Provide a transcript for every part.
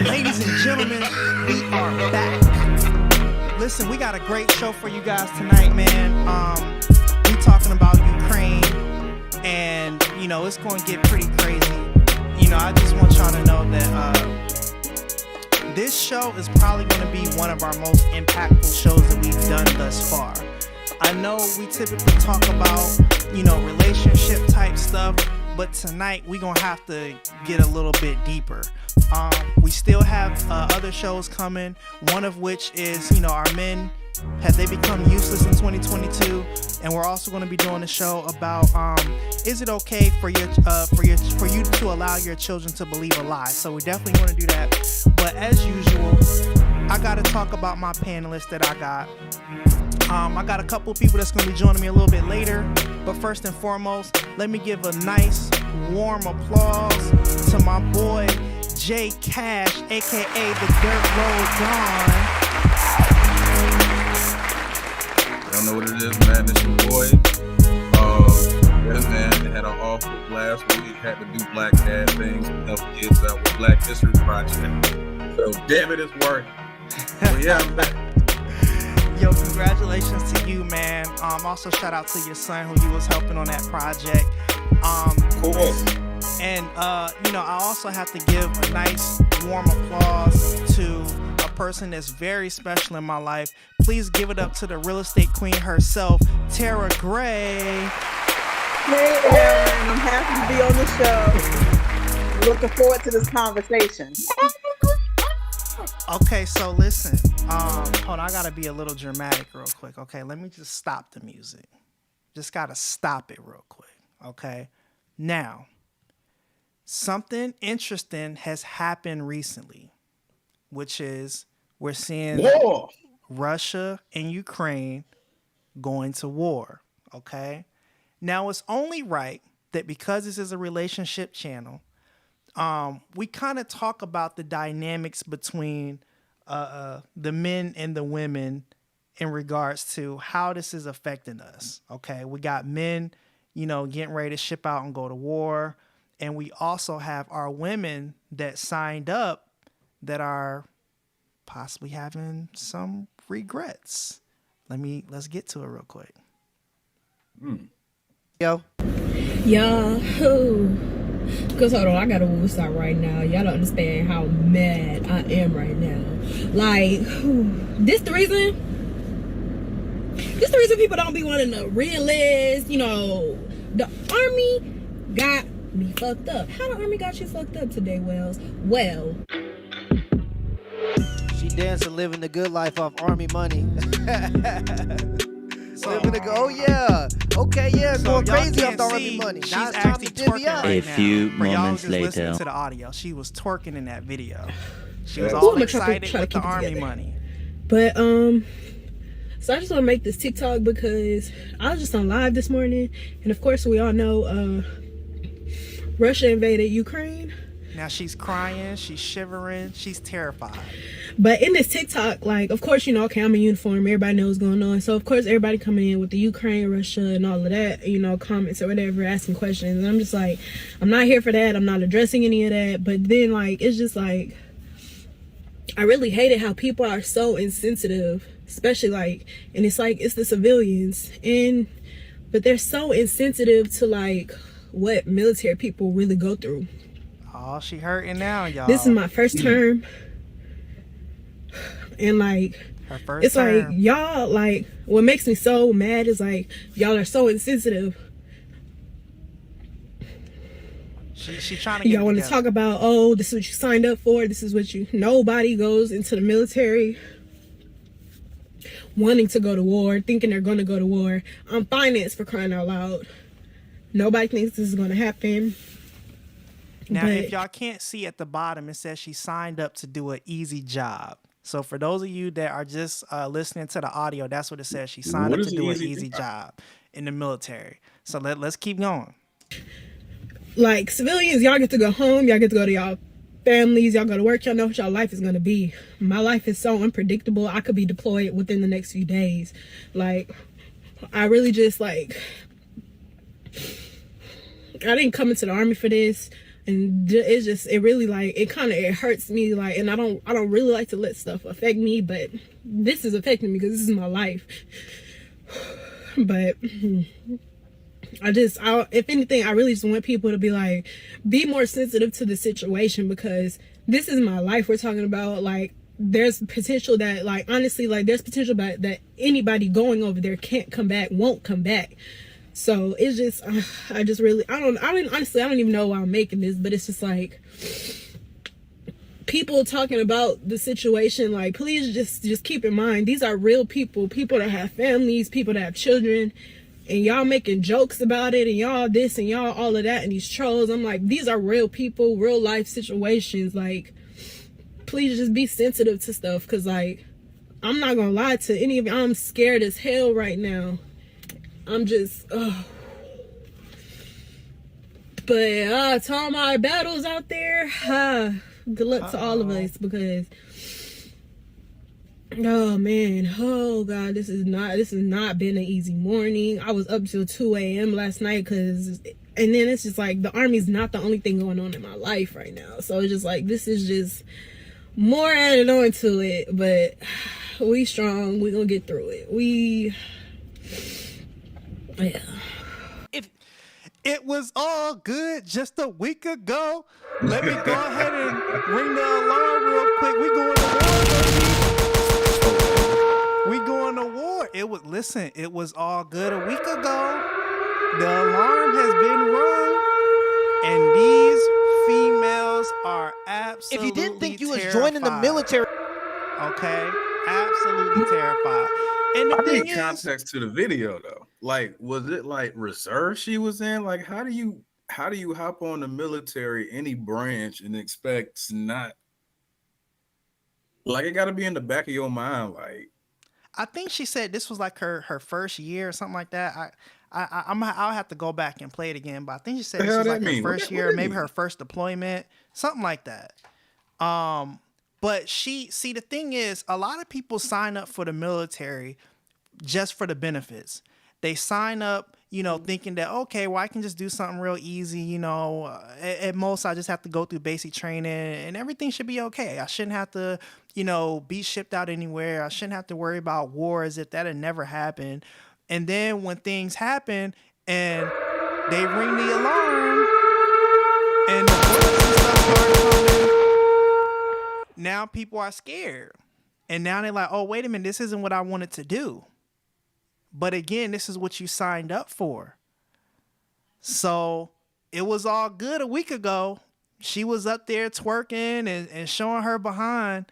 Ladies and gentlemen, we are back. Listen, we got a great show for you guys tonight, man. We talking about Ukraine, and you know it's going to get pretty crazy. You know, I just want y'all to know that this show is probably going to be one of our most impactful shows that we've done thus far. I know we typically talk about, you know, relationship type stuff, but tonight we're going to have to get a little bit deeper. We still have other shows coming, one of which is, you know, our men, have they become useless in 2022? And we're also going to be doing a show about is it okay for you to allow your children to believe a lie? So we're definitely going to do that. But as usual, I got to talk about my panelists that I got. I got a couple people that's going to be joining me a little bit later. But first and foremost, let me give a nice, warm applause to my boy, J Cash, a.k.a. the Dirt Road Don. Y'all know what it is, man. It's your boy. Yeah, man. Had an awful last week. Had to do black dad things to help kids out with Black History Project. So, damn it, it's working. So, yeah, I'm back. Yo, congratulations to you, man. Also, shout out to your son who you was helping on that project. Cool. And, you know, I also have to give a nice, warm applause to a person that's very special in my life. Please give it up to the real estate queen herself, Tara Gray. Hey, Aaron. I'm happy to be on the show. Looking forward to this conversation. Okay, so listen. Hold on, I gotta be a little dramatic real quick. Okay, let me just stop the music. Just gotta stop it real quick. Okay, now something interesting has happened recently, which is we're seeing Russia and Ukraine going to war. Okay, now it's only right that because this is a relationship channel, we kind of talk about the dynamics between the men and the women in regards to how this is affecting us. Okay, we got men, you know, getting ready to ship out and go to war, and we also have our women that signed up that are possibly having some regrets. Let's get to it real quick. Yo. Because hold on, I gotta start right now. Y'all don't understand how mad I am right now. Like, this the reason people don't be wanting to re-enlist. You know, the army got me fucked up. How the army got you fucked up today, Wells? Well, she dancing, living the good life off army money. Oh yeah, okay, yeah, So going y'all crazy can't off the see, army money. she's Now it's time actually to divvy twerking up. right A few now. For y'all moments just listening later. to the audio, she was twerking in that video. She was Yeah. all Ooh, I'ma try to excited with the keep it army together. money. but so I just want to make this TikTok because I was just on live this morning, and of course we all know Russia invaded Ukraine. Now she's crying, she's shivering, she's terrified. But in this TikTok, like, of course, you know, okay, I'm in uniform. Everybody knows what's going on. So, of course, everybody coming in with the Ukraine, Russia, and all of that, you know, comments or whatever, asking questions. And I'm just like, I'm not here for that. I'm not addressing any of that. But then, like, it's just like, I really hated how people are so insensitive, especially, like, and it's like, it's the civilians. But they're so insensitive to, like, what military people really go through. Oh, she hurting now, y'all. This is my first term. And like, Her first it's like, term. y'all, like, what makes me so mad is like, y'all are so insensitive. She trying to get Y'all want to talk about, oh, this is what you signed up for. This is what nobody goes into the military wanting to go to war, thinking they're going to go to war. I'm financed, for crying out loud. Nobody thinks this is going to happen. Now, But if y'all can't see at the bottom, it says she signed up to do an easy job. So for those of you that are just listening to the audio, that's what it says. She signed What up is to the do an easy easy job? job in the military. So let's keep going. like, civilians, y'all get to go home. Y'all get to go to y'all families. Y'all go to work. Y'all know what y'all life is going to be. My life is so unpredictable. I could be deployed within the next few days. Like, I really just, like, I didn't come into the army for this. And it's just, it really like, it hurts me, like, and I don't really like to let stuff affect me, but this is affecting me because this is my life. But if anything, I really just want people to be like, be more sensitive to the situation, because this is my life we're talking about. Like, there's potential that, like, honestly, like, there's potential that anybody going over there can't come back, won't come back. So it's just, I don't even know why I'm making this, but it's just like, people talking about the situation, like, please just keep in mind, these are real people that have families, people that have children, and y'all making jokes about it, and y'all this and y'all all of that, and these trolls. I'm like, these are real people, real life situations. Like, please just be sensitive to stuff, because, like, I'm not gonna lie to any of you, I'm scared as hell right now. I'm just, but to all my battles out there, good luck to all of us, because, oh man, oh god, this has not been an easy morning. I was up till 2 a.m. last night, and then it's just like, the Army's not the only thing going on in my life right now. So it's just like, this is just more added on to it, but we strong, we gonna get through it. Yeah. It was all good just a week ago. Let me go ahead and ring the alarm real quick. We going to war, baby. We going to war. It was all good a week ago. The alarm has been rung, and these females are absolutely If you didn't think you was terrified. joining the military, Okay, absolutely terrified. And the I thing need is, context to the video though. Like, was it like reserve she was in? Like, how do you hop on the military, any branch, and expect to not, like, it got to be in the back of your mind, like. I think she said this was like her first year or something like that. I'll have to go back and play it again, but I think she said The this hell was that like her mean? first What year, that maybe mean? her first deployment, something like that. But the thing is, a lot of people sign up for the military just for the benefits. They sign up, thinking that, okay, well, I can just do something real easy, at most I just have to go through basic training and everything should be okay. I shouldn't have to, be shipped out anywhere. I shouldn't have to worry about war as if that had never happened. And then when things happen and they ring the alarm and the bullets and stuff start coming, now people are scared. And now they're like, oh, wait a minute, this isn't what I wanted to do. But again, this is what you signed up for. So it was all good a week ago. She was up there twerking and showing her behind.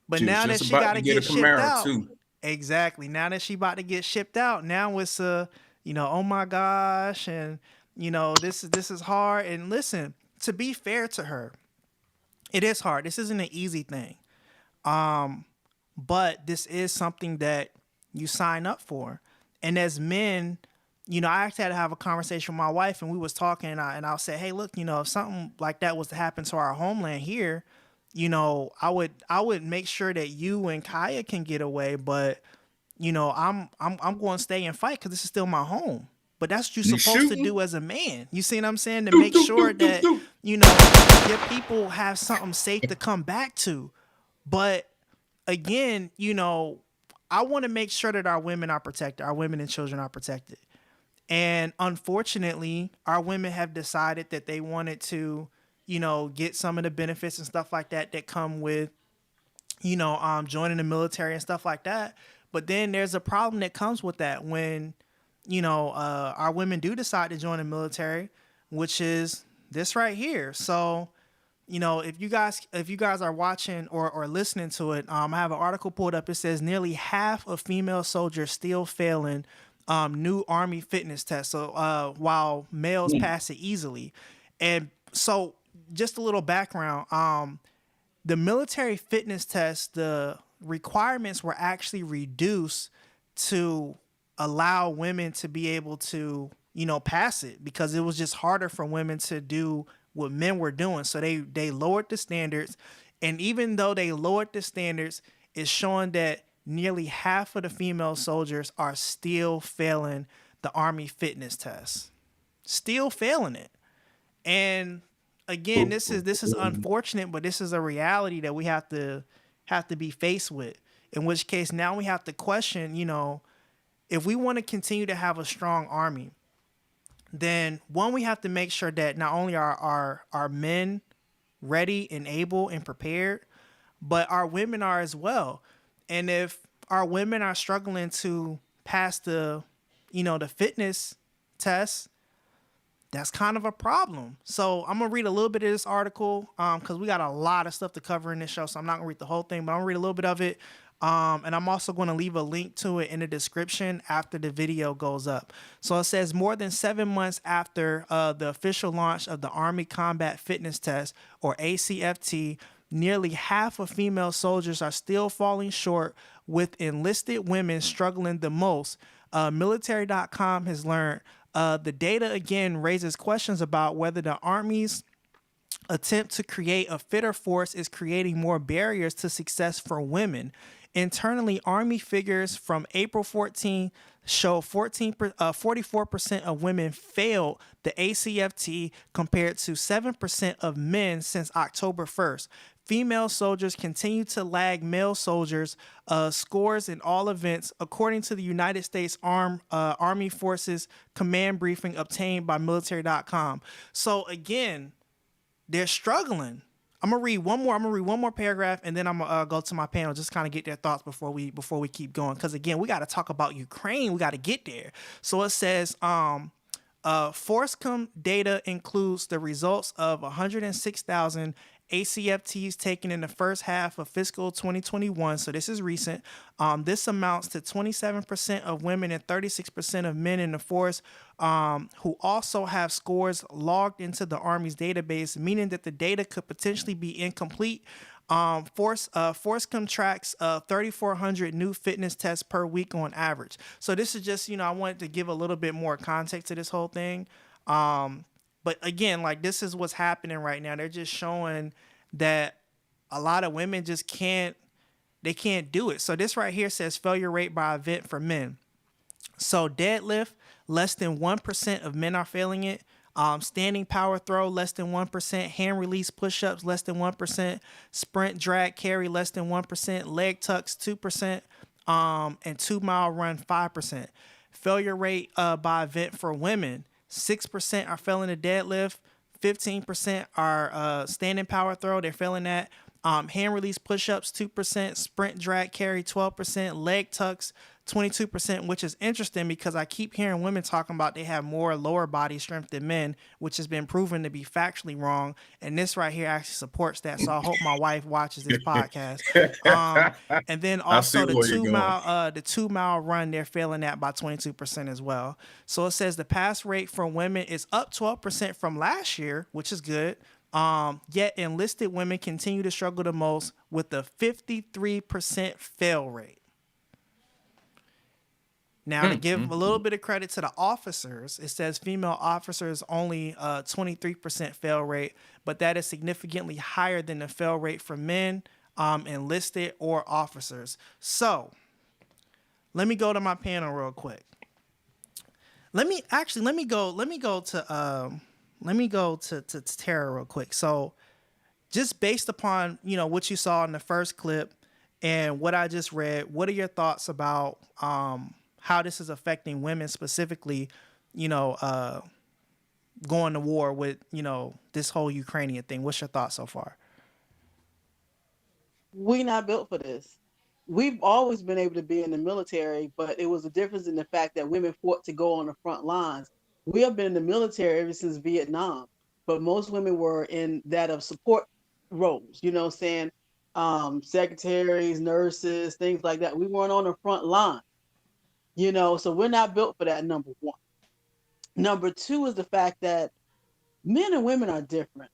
But now that she got to get shipped out. Too. Exactly. Now that she about to get shipped out, now it's oh my gosh, and this is hard. And listen, to be fair to her, it is hard. This isn't an easy thing. But this is something that you sign up for. And as men, I actually had to have a conversation with my wife, and we was talking, and I'll say, hey, look, if something like that was to happen to our homeland here, I would make sure that you and Kaya can get away, but I'm going to stay and fight because this is still my home. But that's what you're supposed to do as a man. You see what I'm saying? To make sure that your people have something safe to come back to. But again, I want to make sure that our women are protected, our women and children are protected. And unfortunately, our women have decided that they wanted to, get some of the benefits and stuff like that come with, joining the military and stuff like that. But then there's a problem that comes with that when, our women do decide to join the military, which is this right here. So, if you guys are watching or listening to it, I have an article pulled up. It says nearly half of female soldiers still failing new Army fitness tests. So while males pass it easily. And so just a little background, the military fitness test, the requirements were actually reduced to allow women to be able to, pass it, because it was just harder for women to do what men were doing. So they lowered the standards. And even though they lowered the standards, it's showing that nearly half of the female soldiers are still failing the Army fitness test. Still failing it. And again, this is unfortunate, but this is a reality that we have to be faced with. In which case, now we have to question, if we want to continue to have a strong army, then one, we have to make sure that not only are our men ready and able and prepared, but our women are as well. And if our women are struggling to pass the fitness test, that's kind of a problem. So I'm gonna read a little bit of this article because we got a lot of stuff to cover in this show. So I'm not gonna read the whole thing, but I'm gonna read a little bit of it. And I'm also going to leave a link to it in the description after the video goes up. So it says more than 7 months after the official launch of the Army Combat Fitness Test, or ACFT, nearly half of female soldiers are still falling short, with enlisted women struggling the most. Military.com has learned the data again raises questions about whether the Army's attempt to create a fitter force is creating more barriers to success for women. Internally, Army figures from April 14 show 44% of women failed the ACFT compared to 7% of men since October 1st. Female soldiers continue to lag male soldiers scores in all events, according to the United States Army Forces command briefing obtained by military.com. So again, they're struggling. I'm gonna read one more paragraph, and then I'm gonna go to my panel, just kind of get their thoughts before we keep going. Because again, we got to talk about Ukraine. We got to get there. So it says, Forcecom data includes the results of 106,000 ACFTs taken in the first half of fiscal 2021. So this is recent. This amounts to 27% of women and 36% of men in the force who also have scores logged into the Army's database, meaning that the data could potentially be incomplete. Forcecom tracks 3,400 new fitness tests per week on average. So this is just, I wanted to give a little bit more context to this whole thing. But again, like, this is what's happening right now. They're just showing that a lot of women just can't do it. So this right here says failure rate by event for men. So deadlift, less than 1% of men are failing it. Standing power throw, less than 1%. Hand release push-ups, less than 1%. Sprint drag carry, less than 1%. Leg tucks, 2%. And 2-mile run, 5%. Failure rate by event for women, 6% are failing the deadlift, 15% are standing power throw, they're failing that. Hand release push-ups, 2%, sprint drag carry, 12%, leg tucks, 22%, which is interesting because I keep hearing women talking about they have more lower body strength than men, which has been proven to be factually wrong. And this right here actually supports that. So I hope my wife watches this podcast. And then also the 2-mile run, they're failing that by 22% as well. So it says the pass rate for women is up 12% from last year, which is good. Yet enlisted women continue to struggle the most with a 53% fail rate. Now, to give a little bit of credit to the officers, it says female officers only 23% fail rate, but that is significantly higher than the fail rate for men, enlisted or officers. So let me go to my panel real quick. Let me go to Tara real quick. So just based upon, what you saw in the first clip and what I just read, what are your thoughts about how this is affecting women specifically, going to war with, this whole Ukrainian thing? What's your thoughts so far? We not built for this. We've always been able to be in the military, but it was a difference in the fact that women fought to go on the front lines. We have been in the military ever since Vietnam, but most women were in that of support roles, secretaries, nurses, things like that. We weren't on the front line. So we're not built for that, number one. Number two is the fact that men and women are different.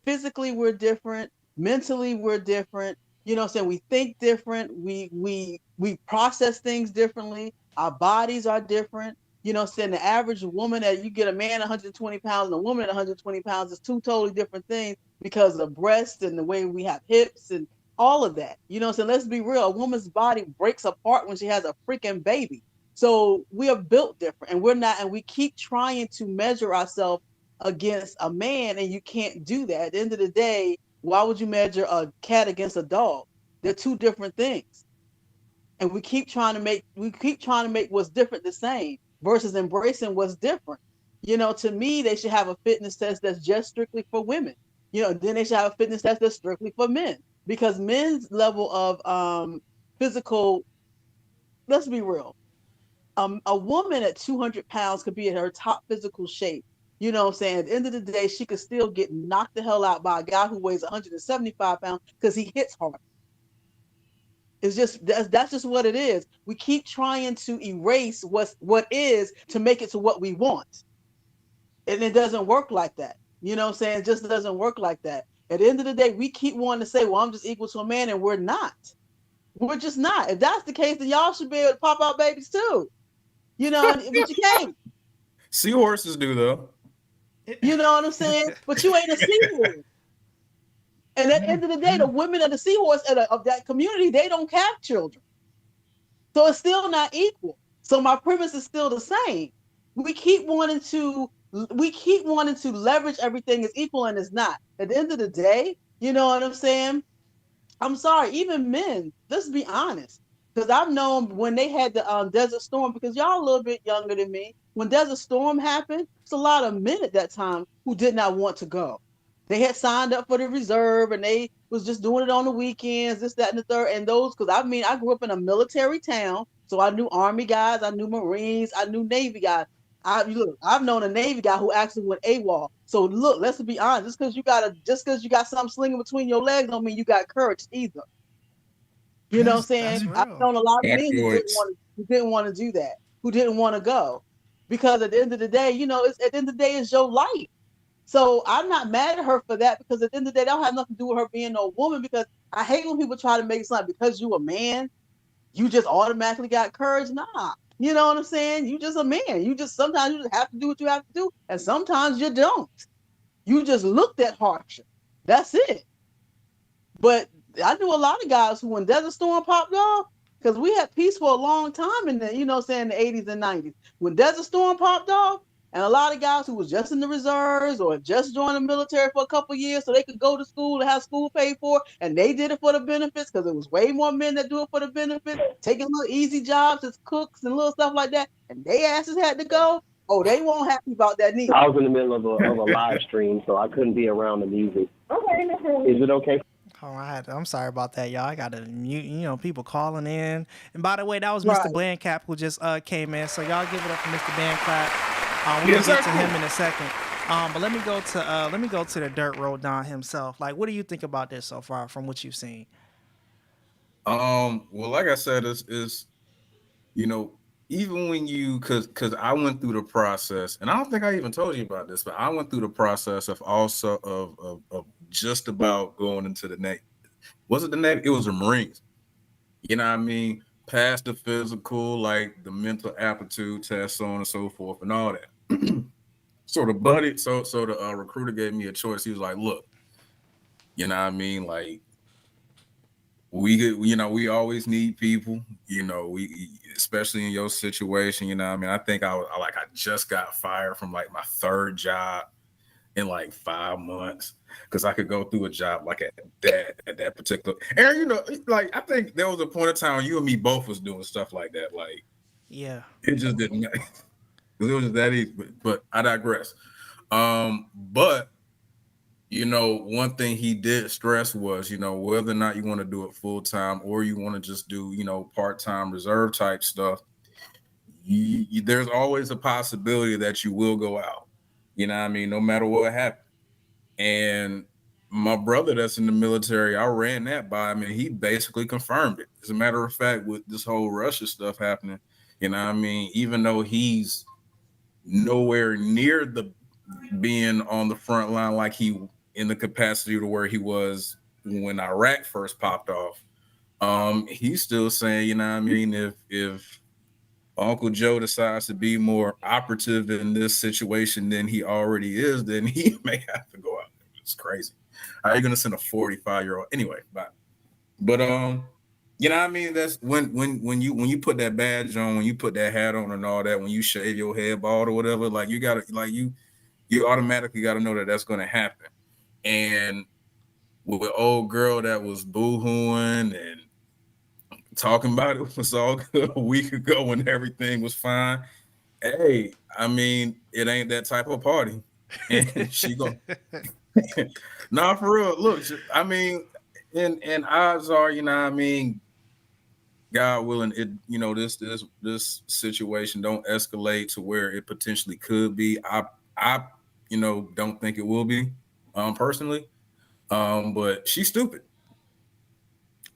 Physically, we're different. Mentally, we're different. We think different. We process things differently. Our bodies are different. The average woman that you get a man 120 pounds and a woman at 120 pounds is two totally different things because of breasts and the way we have hips and all of that. Let's be real. A woman's body breaks apart when she has a freaking baby. So we are built different, and we're not, and we keep trying to measure ourselves against a man, and you can't do that. At the end of the day, why would you measure a cat against a dog? They're two different things. And we keep trying to make what's different the same versus embracing what's different. To me, they should have a fitness test that's just strictly for women. Then they should have a fitness test that's strictly for men, because men's level of physical, let's be real, a woman at 200 pounds could be in her top physical shape. You know what I'm saying? At the end of the day, she could still get knocked the hell out by a guy who weighs 175 pounds because he hits hard. It's just that's just what it is. We keep trying to erase what is to make it to what we want. And it doesn't work like that. You know what I'm saying? It just doesn't work like that. At the end of the day, we keep wanting to say, well, I'm just equal to a man, and we're not. We're just not. If that's the case, then y'all should be able to pop out babies too. But you can't. Seahorses do, though. You know what I'm saying? But you ain't a seahorse. And at the end of the day, the women of the seahorse of that community, they don't have children. So it's still not equal. So my premise is still the same. We keep wanting to leverage everything as equal, and it's not. At the end of the day, you know what I'm saying? I'm sorry, even men, let's be honest. Because I've known when they had the Desert Storm, because y'all a little bit younger than me, when Desert Storm happened, it's a lot of men at that time who did not want to go. They had signed up for the reserve, and they was just doing it on the weekends, this, that, and the third. And those, because I grew up in a military town, so I knew Army guys, I knew Marines, I knew Navy guys. I've known a Navy guy who actually went AWOL. So look, let's be honest. Just because you got something slinging between your legs, don't mean you got courage either. You know what I'm saying? I've known a lot of men who didn't want to do that, who didn't want to go, because at the end of the day, it's your life. So I'm not mad at her for that, because at the end of the day, that don't have nothing to do with her being no woman. Because I hate when people try to make it sound like because you a man, you just automatically got courage. Nah. You know what I'm saying? You just a man. Sometimes you just have to do what you have to do, and sometimes you don't. You just looked at harsher. That's it. But I knew a lot of guys who, when Desert Storm popped off, because we had peace for a long time in the, the 80s and 90s. When Desert Storm popped off, and a lot of guys who was just in the reserves or just joined the military for a couple of years so they could go to school and have school paid for, and they did it for the benefits, because it was way more men that do it for the benefits, taking little easy jobs as cooks and little stuff like that, and they asses had to go. Oh, they weren't happy about that neither. I was in the middle of a live stream, so I couldn't be around the music. Okay. Is it okay? Oh, I'm sorry about that, y'all. I got to mute, people calling in. And by the way, that was Mr. Blandcap who just came in. So y'all give it up for Mr. Blandcap. We'll get to him in a second. But let me go to the Dirt Road Don himself. Like, what do you think about this so far from what you've seen? Well, like I said, is even when you, because I went through the process, and I don't think I even told you about this, but I went through the process of also of just about going into the Navy. Was it the Navy? It was the Marines. You know what I mean? Past the physical, like the mental aptitude test, so on and so forth, and all that. So the recruiter gave me a choice. He was like, "Look, you know what I mean? Like, we always need people. We especially in your situation. You know what I mean? I think I just got fired from like my third job in like 5 months, because I could go through a job like at that particular. Aaron, like I think there was a point of time when you and me both was doing stuff like that. Like, yeah, it just didn't. It was just that easy. But I digress. But one thing he did stress was, whether or not you want to do it full time or you want to just do, part-time reserve type stuff, there's always a possibility that you will go out. You know what I mean? No matter what happened. And my brother that's in the military, I ran that by him, and he basically confirmed it. As a matter of fact, with this whole Russia stuff happening, you know what I mean? Even though he's nowhere near the being on the front line like he in the capacity to where he was when Iraq first popped off, he's still saying, you know what I mean, if Uncle Joe decides to be more operative in this situation than he already is, then he may have to go out. It's crazy. How are you gonna send a 45-year-old anyway? But you know what I mean? That's when you put that badge on, when you put that hat on and all that, when you shave your head bald or whatever, like you gotta, like you you automatically got to know that that's going to happen. And with an old girl that was boo-hooing and talking about it was all good a week ago when everything was fine. Hey, I mean, it ain't that type of party. And she going nah, for real. Look, I mean, and odds are, you know, I mean, God willing, it, you know, this situation don't escalate to where it potentially could be. I you know, don't think it will be, personally. But she's stupid.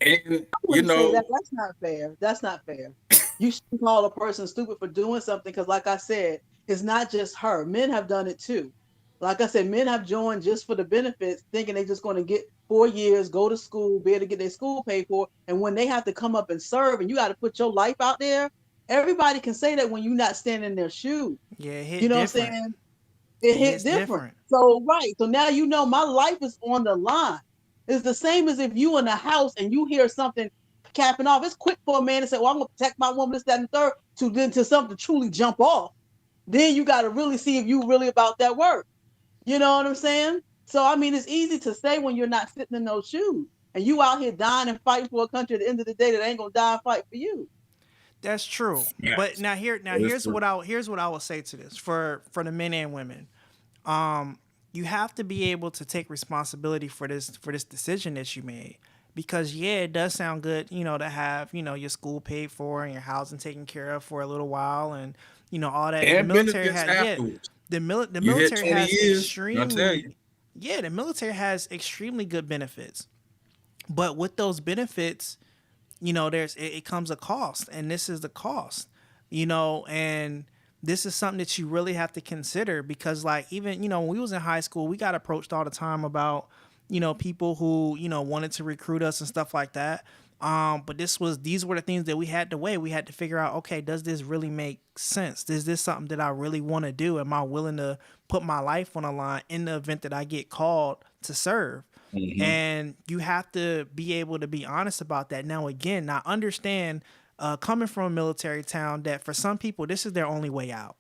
And I you wouldn't say know, that. That's not fair. That's not fair. You should call a person stupid for doing something because, like I said, it's not just her. Men have done it too. Like I said, men have joined just for the benefits, thinking they're just going to get 4 years, go to school, be able to get their school paid for. And when they have to come up and serve and you got to put your life out there, everybody can say that when you're not standing in their shoes. Yeah, it You hit know what I'm different. saying? It It hit hits different. different. So right. So now you know my life is on the line. It's the same as if you in a house and you hear something capping off. It's quick for a man to say, "Well, I'm gonna protect my woman, this, that, and the third," to then to something to truly jump off. Then you got to really see if you really about that work. You know what I'm saying? So I mean, it's easy to say when you're not sitting in those shoes, and you out here dying and fighting for a country at the end of the day that ain't gonna die and fight for you. That's true. But yes, now that is here's true. what I will say to this for the men and women. You have to be able to take responsibility for this decision that you made. Because yeah, it does sound good, you know, to have, you know, your school paid for and your housing taken care of for a little while and, you know, all that. The And military benefits has afterwards. the You hit military 20 has years, and I tell you, extremely the military has extremely good benefits. But with those benefits, you know, it comes a cost, and this is the cost, you know, and this is something that you really have to consider because, like, even, you know, when we was in high school, we got approached all the time about, you know, people who, you know, wanted to recruit us and stuff like that. But these were the things that we had to weigh. We had to figure out, okay, does this really make sense? Is this something that I really want to do? Am I willing to put my life on the line in the event that I get called to serve? mhm. And you have to be able to be honest about that. Now, again, I understand, coming from a military town, that for some people this is their only way out.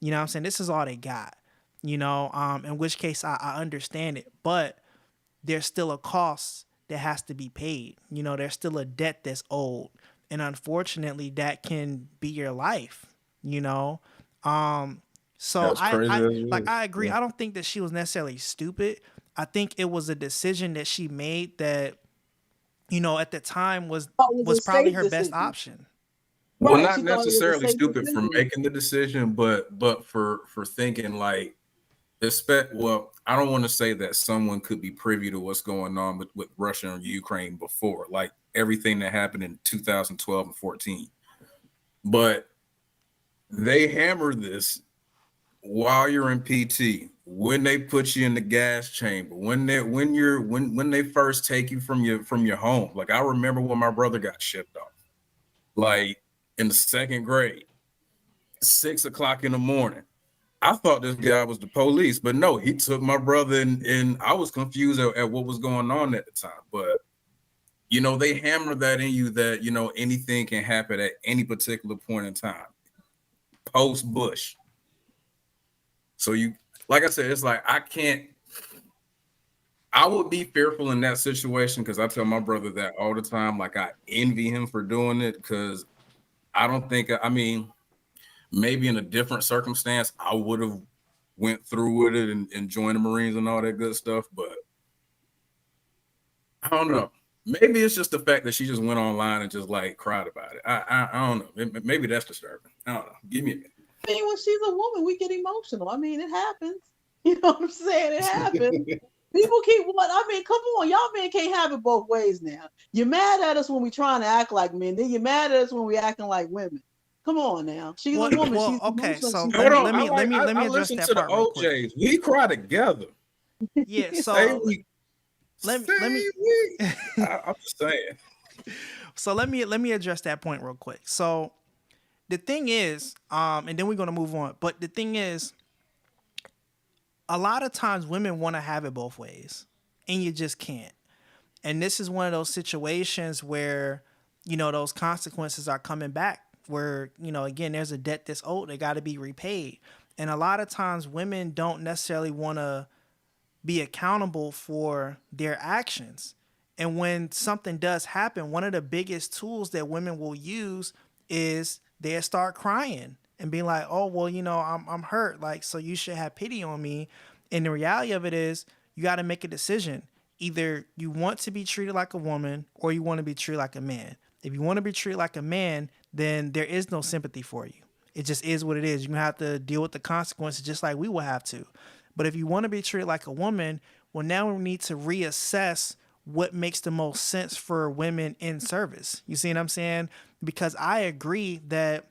You know what I'm saying? This is all they got. You know, in which case I understand it, but there's still a cost that has to be paid. You know, there's still a debt that's owed, and unfortunately, that can be your life. You know, so As crazy as it is. I agree. Yeah. I don't think that she was necessarily stupid. I think it was a decision that she made that, you know, at the time Thought it was was a probably safe her best decision. option. Well, Right. not She thought it was a necessarily safe stupid for decision. making the decision, but for thinking like, expect. Well, I don't want to say that someone could be privy to what's going on with Russia and Ukraine before, like everything that happened in 2012 and 14. But they hammered this while you're in PT, when they put you in the gas chamber, when they first take you from your home. Like I remember when my brother got shipped off, like in the second grade, 6 o'clock in the morning. I thought this guy was the police, but no, he took my brother, and I was confused at what was going on at the time. But you know, they hammer that in you that, you know, anything can happen at any particular point in time, post Bush. So you, like I said, it's like I would be fearful in that situation because I tell my brother that all the time. Like I envy him for doing it because I don't think, I mean, maybe in a different circumstance, I would have went through with it and joined the Marines and all that good stuff. But I don't know. Maybe it's just the fact that she just went online and just like cried about it. I don't know. Maybe that's disturbing. I don't know. Give me a minute. I mean, when she's a woman, we get emotional. I mean, it happens. You know what I'm saying? It happens. People keep what I mean, come on, y'all men can't have it both ways now. You're mad at us when we trying to act like men, then you're mad at us when we acting like women. Come on now. She's a woman. She's Okay, emotional. so She's Hold on. let me I address listen that to the part real quick. OJs. We cry together. Yeah, Same so week. let me Same week. I'm just saying. so let me address that point real quick. So the thing is, and then we're gonna move on. But the thing is, a lot of times women want to have it both ways, and you just can't. And this is one of those situations where, you know, those consequences are coming back. Where, you know, again, there's a debt that's owed; they got to be repaid. And a lot of times women don't necessarily want to be accountable for their actions. And when something does happen, one of the biggest tools that women will use is they'll start crying and be like, "Oh, well, I'm hurt. Like, so you should have pity on me." And the reality of it is, you got to make a decision. Either you want to be treated like a woman or you want to be treated like a man. If you want to be treated like a man, then there is no sympathy for you. It just is what it is. You're going to have to deal with the consequences just like we will have to. But if you want to be treated like a woman, well, now we need to reassess what makes the most sense for women in service. You see what I'm saying? Because I agree that,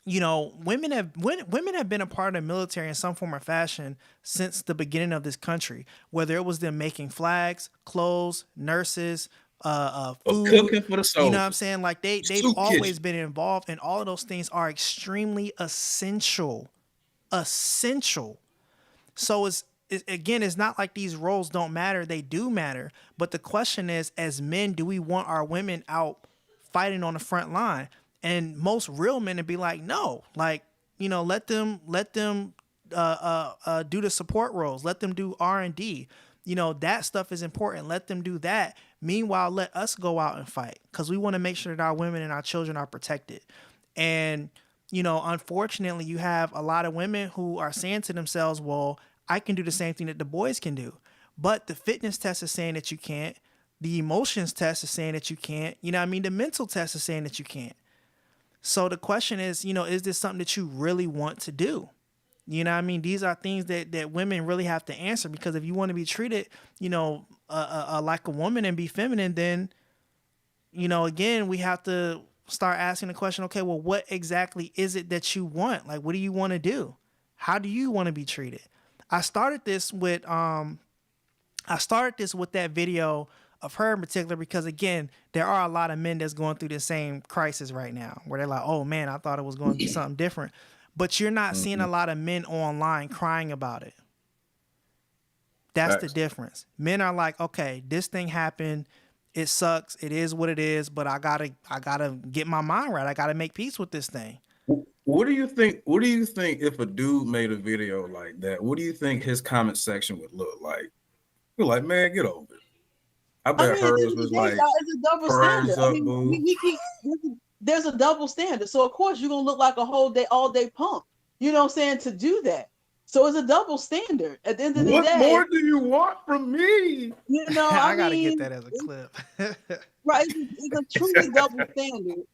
women have been a part of the military in some form or fashion since the beginning of this country, whether it was them making flags, clothes, nurses, food, cooking for the soldiers. You know what I'm saying? Like they've Soup always kitchen. been involved, and all of those things are extremely essential. So it's not like these roles don't matter. They do matter. But the question is, as men, do we want our women out fighting on the front line? And most real men would be like, no, like, let them do the support roles. Let them do R&D. That stuff is important. Let them do that. Meanwhile, let us go out and fight, because we want to make sure that our women and our children are protected. And unfortunately, you have a lot of women who are saying to themselves, well, I can do the same thing that the boys can do. But the fitness test is saying that you can't. The emotions test is saying that you can't. The mental test is saying that you can't. So the question is, is this something that you really want to do? These are things that women really have to answer, because if you want to be treated, like a woman and be feminine, then, again, we have to start asking the question, okay, well, what exactly is it that you want? Like, what do you want to do? How do you want to be treated? I started this with that video of her in particular, because again, there are a lot of men that's going through the same crisis right now, where they're like, oh man, I thought it was going to be something different. But you're not seeing a lot of men online crying about it. That's the difference. Men are like, okay, this thing happened. It sucks. It is what it is, but I gotta get my mind right. I gotta make peace with this thing. What do you think? What do you think if a dude made a video like that? What do you think his comment section would look like? You're like, man, get over it. I bet hers was like, it's a double standard. There's a double standard. So of course you're gonna look like a all day punk. You know what I'm saying? To do that. So it's a double standard. At the end of the day, what more do you want from me? I gotta get that as a clip. Right, it's a truly double standard.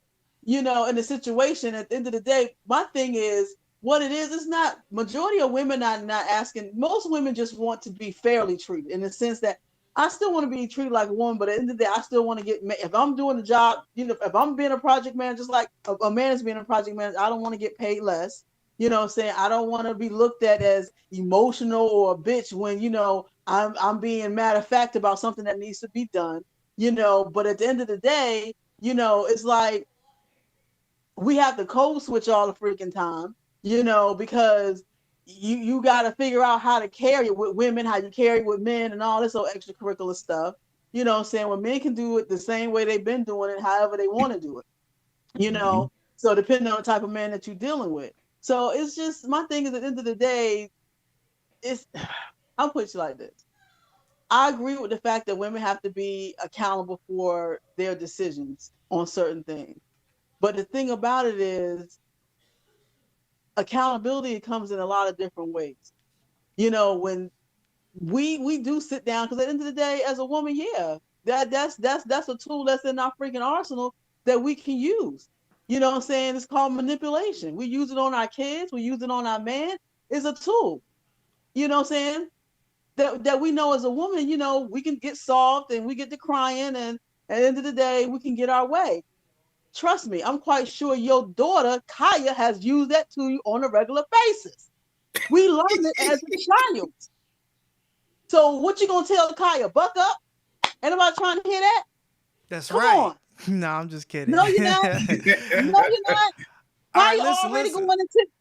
In the situation. At the end of the day, my thing is, what it is, it's not, majority of women are not asking. Most women just want to be fairly treated, in the sense that I still want to be treated like a woman, but at the end of the day, I still want to get, if I'm doing the job, if I'm being a project manager, just like a man is being a project manager, I don't want to get paid less. You know what I'm saying? I don't want to be looked at as emotional or a bitch when, I'm being matter of fact about something that needs to be done, but at the end of the day, it's like, we have to code switch all the freaking time, because you got to figure out how to carry it with women, how you carry with men, and all this old extracurricular stuff. You know what I'm saying? When men can do it the same way they've been doing it, however they want to do it, So depending on the type of man that you're dealing with. So it's just, my thing is, at the end of the day, I'll put it like this. I agree with the fact that women have to be accountable for their decisions on certain things. But the thing about it is, accountability comes in a lot of different ways. When we do sit down, because at the end of the day, as a woman, that's a tool that's in our freaking arsenal that we can use. You know what I'm saying? It's called manipulation. We use it on our kids. We use it on our man. It's a tool. You know what I'm saying? That we know as a woman, we can get soft and we get to crying, and at the end of the day, we can get our way. Trust me, I'm quite sure your daughter, Kaya, has used that to you on a regular basis. We learned it as a child. So what you gonna tell Kaya? Buck up? Ain't nobody trying to hear that? That's Come right. on. No, I'm just kidding. No, you're not. No, you're not. Kaya listen.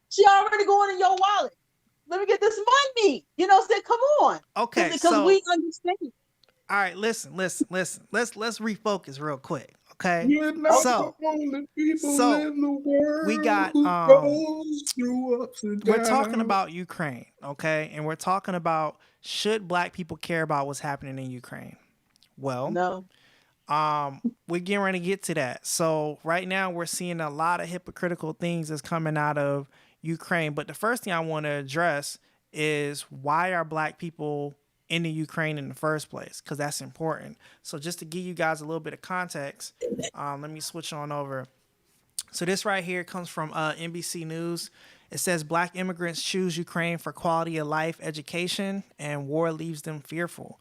She already going in your wallet. Let me get this money. Say, come on. Okay, because we understand. All right, listen. Let's refocus real quick. Okay, We're not so the only people so in the world we got who goes through ups and we're talking downs. about Ukraine, okay, and we're talking about should black people care about what's happening in Ukraine? Well, No. we're getting ready to get to that. So right now we're seeing a lot of hypocritical things that's coming out of Ukraine. But the first thing I want to address is why are black people in the Ukraine in the first place? Because that's important. So just to give you guys a little bit of context, let me switch on over. So this right here comes from NBC News. It says black immigrants choose Ukraine for quality of life, education, and war leaves them fearful.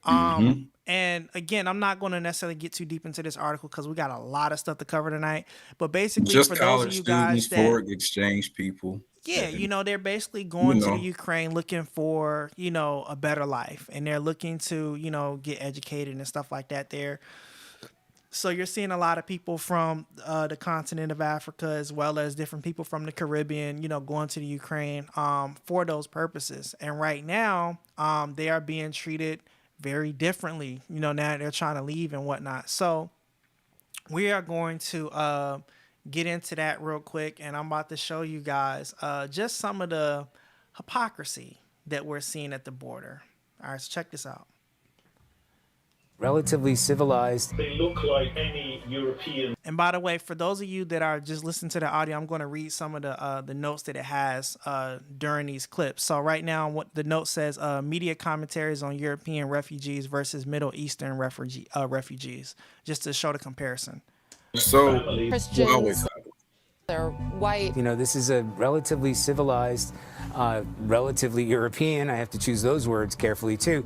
And again, I'm not going to necessarily get too deep into this article because we got a lot of stuff to cover tonight. But basically, Just for those of college you students, guys that, foreign exchange people. yeah, and, they're basically going to the know. Ukraine looking for, a better life. And they're looking to, get educated and stuff like that there. So you're seeing a lot of people from the continent of Africa, as well as different people from the Caribbean, going to the Ukraine for those purposes. And right now, they are being treated very differently, now they're trying to leave and whatnot. So we are going to get into that real quick, and I'm about to show you guys just some of the hypocrisy that we're seeing at the border. All right, so check this out. Relatively civilized. They look like any European. And by the way, for those of you that are just listening to the audio, I'm going to read some of the notes that it has during these clips. So right now, what the note says, media commentaries on European refugees versus Middle Eastern refugees, just to show the comparison. So, Christians, they're white. This is a relatively civilized, relatively European, I have to choose those words carefully too,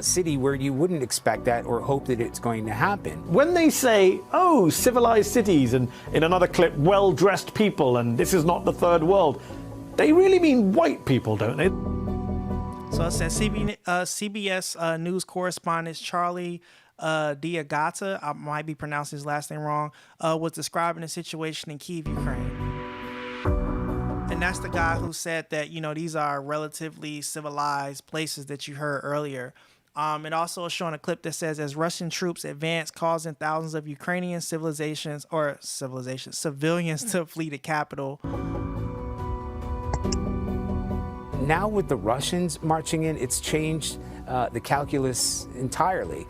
city where you wouldn't expect that or hope that it's going to happen. When they say, oh, civilized cities, and in another clip, well-dressed people, and this is not the third world, they really mean white people, don't they? So it says CBS News correspondent Charlie Diagata, I might be pronouncing his last name wrong, was describing the situation in Kyiv, Ukraine. And that's the guy who said that, these are relatively civilized places that you heard earlier. It also is showing a clip that says, as Russian troops advance, causing thousands of Ukrainian civilians to flee the capital. Now with the Russians marching in, it's changed the calculus entirely.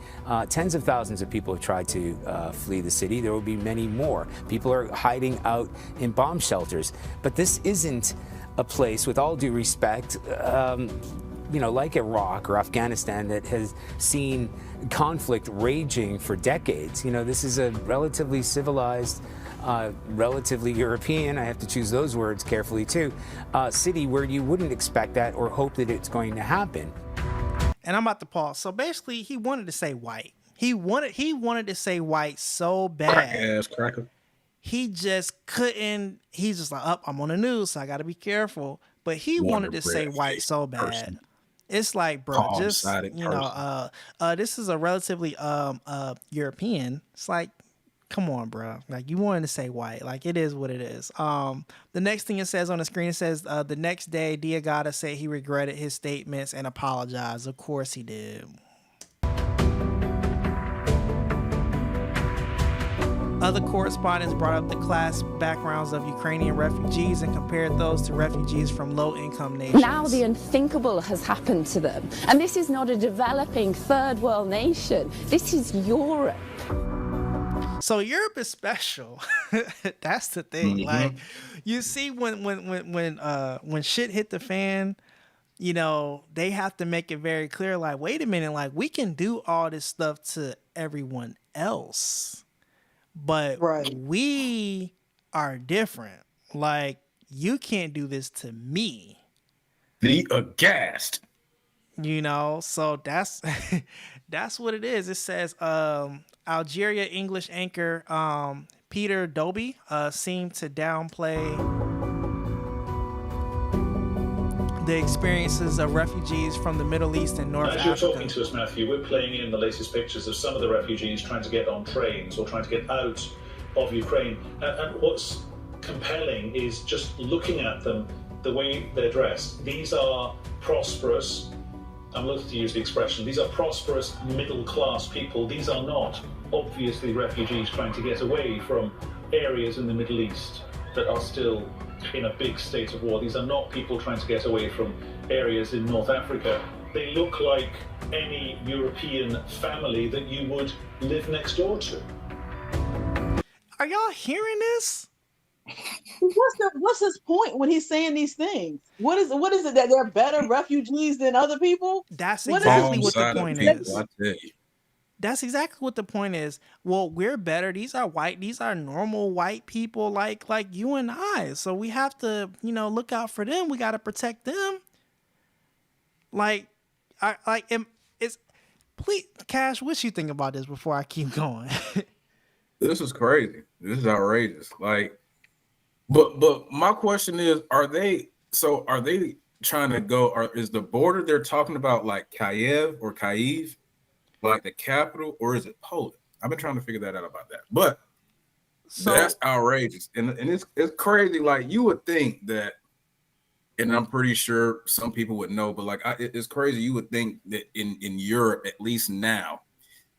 Tens of thousands of people have tried to flee the city. There will be many more. People are hiding out in bomb shelters. But this isn't a place, with all due respect, like Iraq or Afghanistan, that has seen conflict raging for decades. This is a relatively civilized, relatively European, I have to choose those words carefully too, city where you wouldn't expect that or hope that it's going to happen. And I'm about to pause. So basically, he wanted to say white. He wanted to say white so bad. Cracker. He just couldn't. He's just like, I'm on the news, so I got to be careful. But he wanted to say white so bad. Person. It's like, bro, just this is a relatively European. It's like, come on, bro. Like, you wanted to say white. Like, it is what it is. The next thing it says on the screen, it says the next day, Diagata said he regretted his statements and apologized. Of course he did. Other correspondents brought up the class backgrounds of Ukrainian refugees and compared those to refugees from low-income nations. Now the unthinkable has happened to them. And this is not a developing third world nation. This is Europe. So Europe is special. That's the thing. Like, you see, when shit hit the fan, they have to make it very clear. Like, wait a minute, like, we can do all this stuff to everyone else, but we are different. Like, you can't do this to me. The aghast. So that's that's what it is. It says Algeria English anchor Peter Doby seemed to downplay the experiences of refugees from the Middle East and North Africa. As you're talking to us, Matthew, we're playing in the latest pictures of some of the refugees trying to get on trains or trying to get out of Ukraine. And what's compelling is just looking at them, the way they're dressed. These are prosperous, I'm loath to use the expression, these are prosperous middle-class people. These are not obviously refugees trying to get away from areas in the Middle East that are still in a big state of war. These are not people trying to get away from areas in North Africa. They look like any European family that you would live next door to. Are y'all hearing this? What's his point when he's saying these things? What is it that they're better refugees than other people? That's exactly what the point is. I tell you. That's exactly what the point is. Well, we're better. These are white. These are normal white people like you and I. So we have to, look out for them. We got to protect them. Please, Cash, what you think about this before I keep going? This is crazy. This is outrageous. But my question is, are they trying to go, or is the border they're talking about like Kiev, like the capital, or is it Poland? I've been trying to figure that out about that. But that's outrageous. And it's crazy. Like, you would think that, and I'm pretty sure some people would know, but it's crazy. You would think that in Europe, at least now,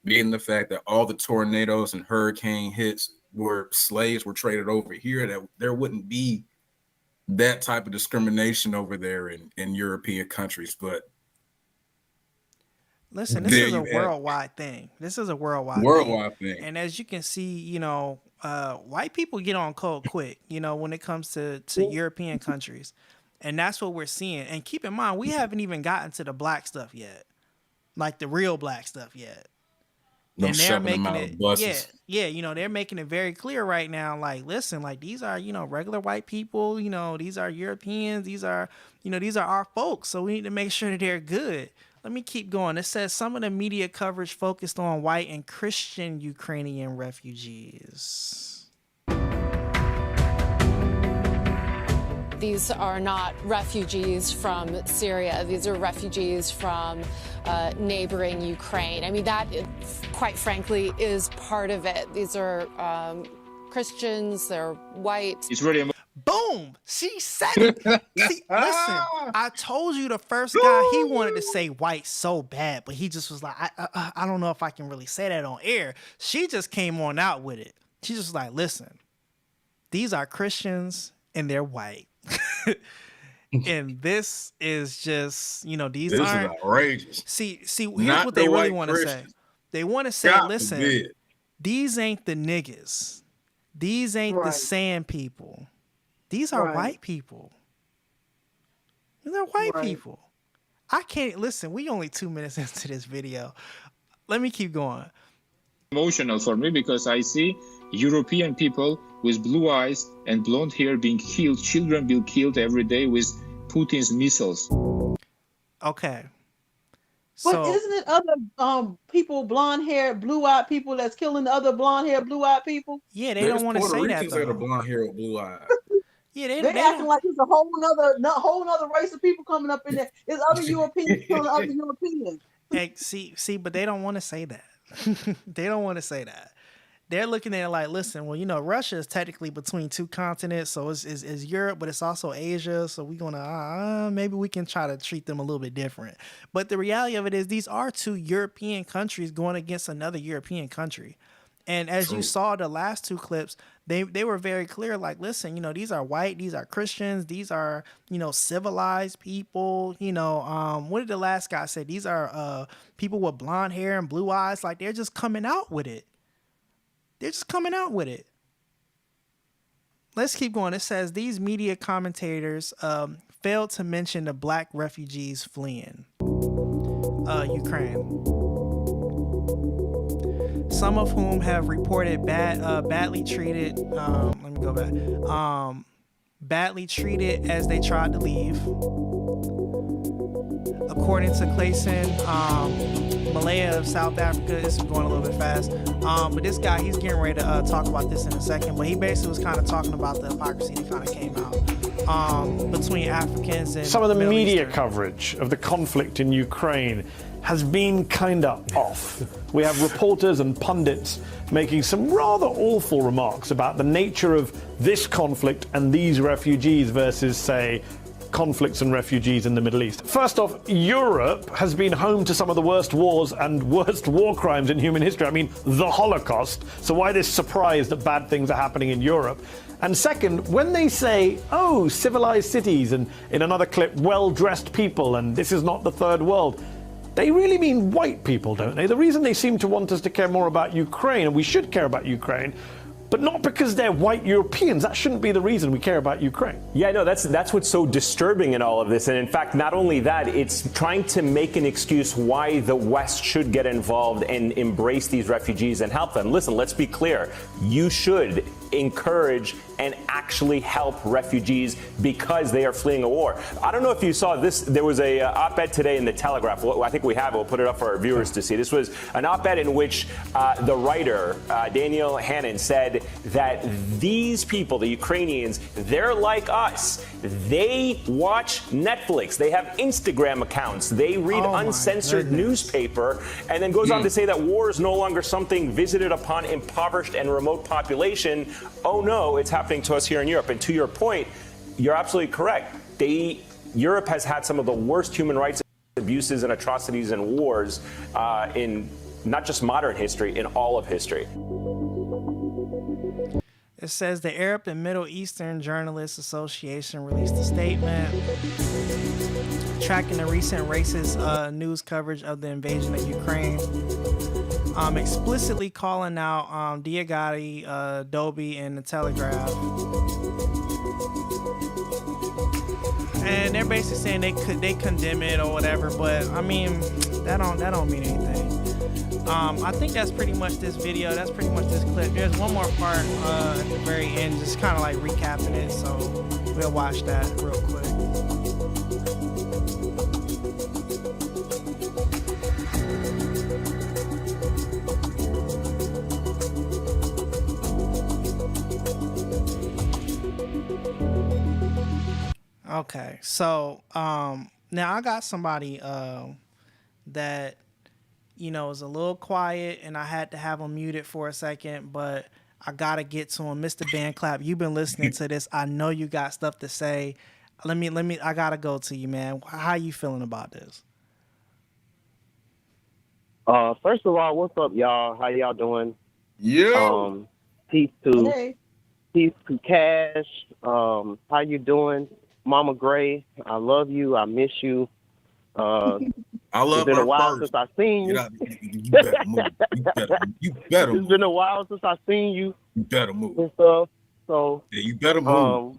being the fact that all the tornadoes and hurricane hits where slaves were traded over here, that there wouldn't be that type of discrimination over there in European countries. But listen, this is a worldwide thing. This is a worldwide thing. And as you can see, white people get on cold quick, when it comes to European countries. And that's what we're seeing. And keep in mind, we haven't even gotten to the black stuff yet. Like the real black stuff yet. And they're making it, they're making it very clear right now. Like, listen, like these are, regular white people. These are Europeans. These are our folks. So we need to make sure that they're good. Let me keep going. It says some of the media coverage focused on white and Christian Ukrainian refugees. These are not refugees from Syria. These are refugees from neighboring Ukraine. I mean, that, quite frankly, is part of it. These are Christians. They're white. It's really boom. She said it. See, listen, I told you the first guy, he wanted to say white so bad, but he just was like, I don't know if I can really say that on air. She just came on out with it. She just was like, listen, these are Christians and they're white. And this is just, these this aren't is outrageous. See, here's what they really want to say. They want to say, listen, forbid. These ain't the niggas. These ain't the sand people. These are white people. They're white people. I can't listen. We only 2 minutes into this video. Let me keep going. Emotional for me because I see European people with blue eyes and blonde hair being killed, children being killed every day with Putin's missiles. Okay. But isn't it other people, blonde hair, blue eyed people that's killing the other blonde hair, blue eyed people? Yeah, they don't want to say that. That are blonde hair or blue eyes. Yeah, they acting like there's a whole nother race of people coming up in there. There's other Europeans killing other Europeans. Hey, see, but they don't want to say that. They don't want to say that. They're looking at it like, listen, well, Russia is technically between two continents, so it's Europe, but it's also Asia. So we're gonna maybe we can try to treat them a little bit different. But the reality of it is, these are two European countries going against another European country. And as you saw the last two clips, they were very clear. Like, listen, these are white, these are Christians, these are civilized people. What did the last guy say? These are people with blonde hair and blue eyes. Like, they're just coming out with it. They're just coming out with it. Let's keep going. It says these media commentators failed to mention the black refugees fleeing Ukraine. Some of whom have reported badly treated. Let me go back. Badly treated as they tried to leave. According to Clayson Malaya of South Africa, this is going a little bit fast. But this guy, he's getting ready to talk about this in a second. But he basically was kind of talking about the hypocrisy that kind of came out between Africans and some of the media coverage of the conflict in Ukraine has been kind of off. We have reporters and pundits making some rather awful remarks about the nature of this conflict and these refugees versus, say, conflicts and refugees in the Middle East. First off, Europe has been home to some of the worst wars and worst war crimes in human history. I mean, the Holocaust. So why this surprise that bad things are happening in Europe? And second, when they say, oh, civilized cities, and in another clip, well-dressed people, and this is not the third world, they really mean white people, don't they? The reason they seem to want us to care more about Ukraine, and we should care about Ukraine, but not because they're white Europeans. That shouldn't be the reason we care about Ukraine. Yeah, no, that's what's so disturbing in all of this. And in fact, not only that, it's trying to make an excuse why the West should get involved and embrace these refugees and help them. Listen, let's be clear. You should encourage and actually help refugees because they are fleeing a war. I don't know if you saw this. There was a op-ed today in the Telegraph. Well, I think we have it. We'll put it up for our viewers to see. This was an op-ed in which the writer, Daniel Hannon, said that these people, the Ukrainians, they're like us. They watch Netflix. They have Instagram accounts. They read uncensored newspaper, and then goes on to say that war is no longer something visited upon impoverished and remote population. Oh no, it's happening to us here in Europe. And to your point, you're absolutely correct. Europe has had some of the worst human rights abuses and atrocities and wars in not just modern history, in all of history. It says the Arab and Middle Eastern Journalists Association released a statement tracking the recent racist news coverage of the invasion of Ukraine, explicitly calling out Diagati, Dobie, and the Telegraph. And they're basically saying they condemn it or whatever, but I mean that don't mean anything. I think that's pretty much this video. That's pretty much this clip. There's one more part at the very end, just kind of like recapping it. So we'll watch that real quick. Okay, so now I got somebody that is a little quiet, and I had to have him muted for a second, but I gotta get to him. Mr. Band Clap, you've been listening to this. I know you got stuff to say. Let me. I gotta go to you, man. How you feeling about this? First of all, what's up, y'all? How y'all doing? Yeah. Peace to Cash. How you doing? Mama Gray, I love you. I miss you. I love It's been a while first. since I've seen you. You better move. You better move. It's been a while since I've seen you. You better move. And stuff. So yeah, you better move. All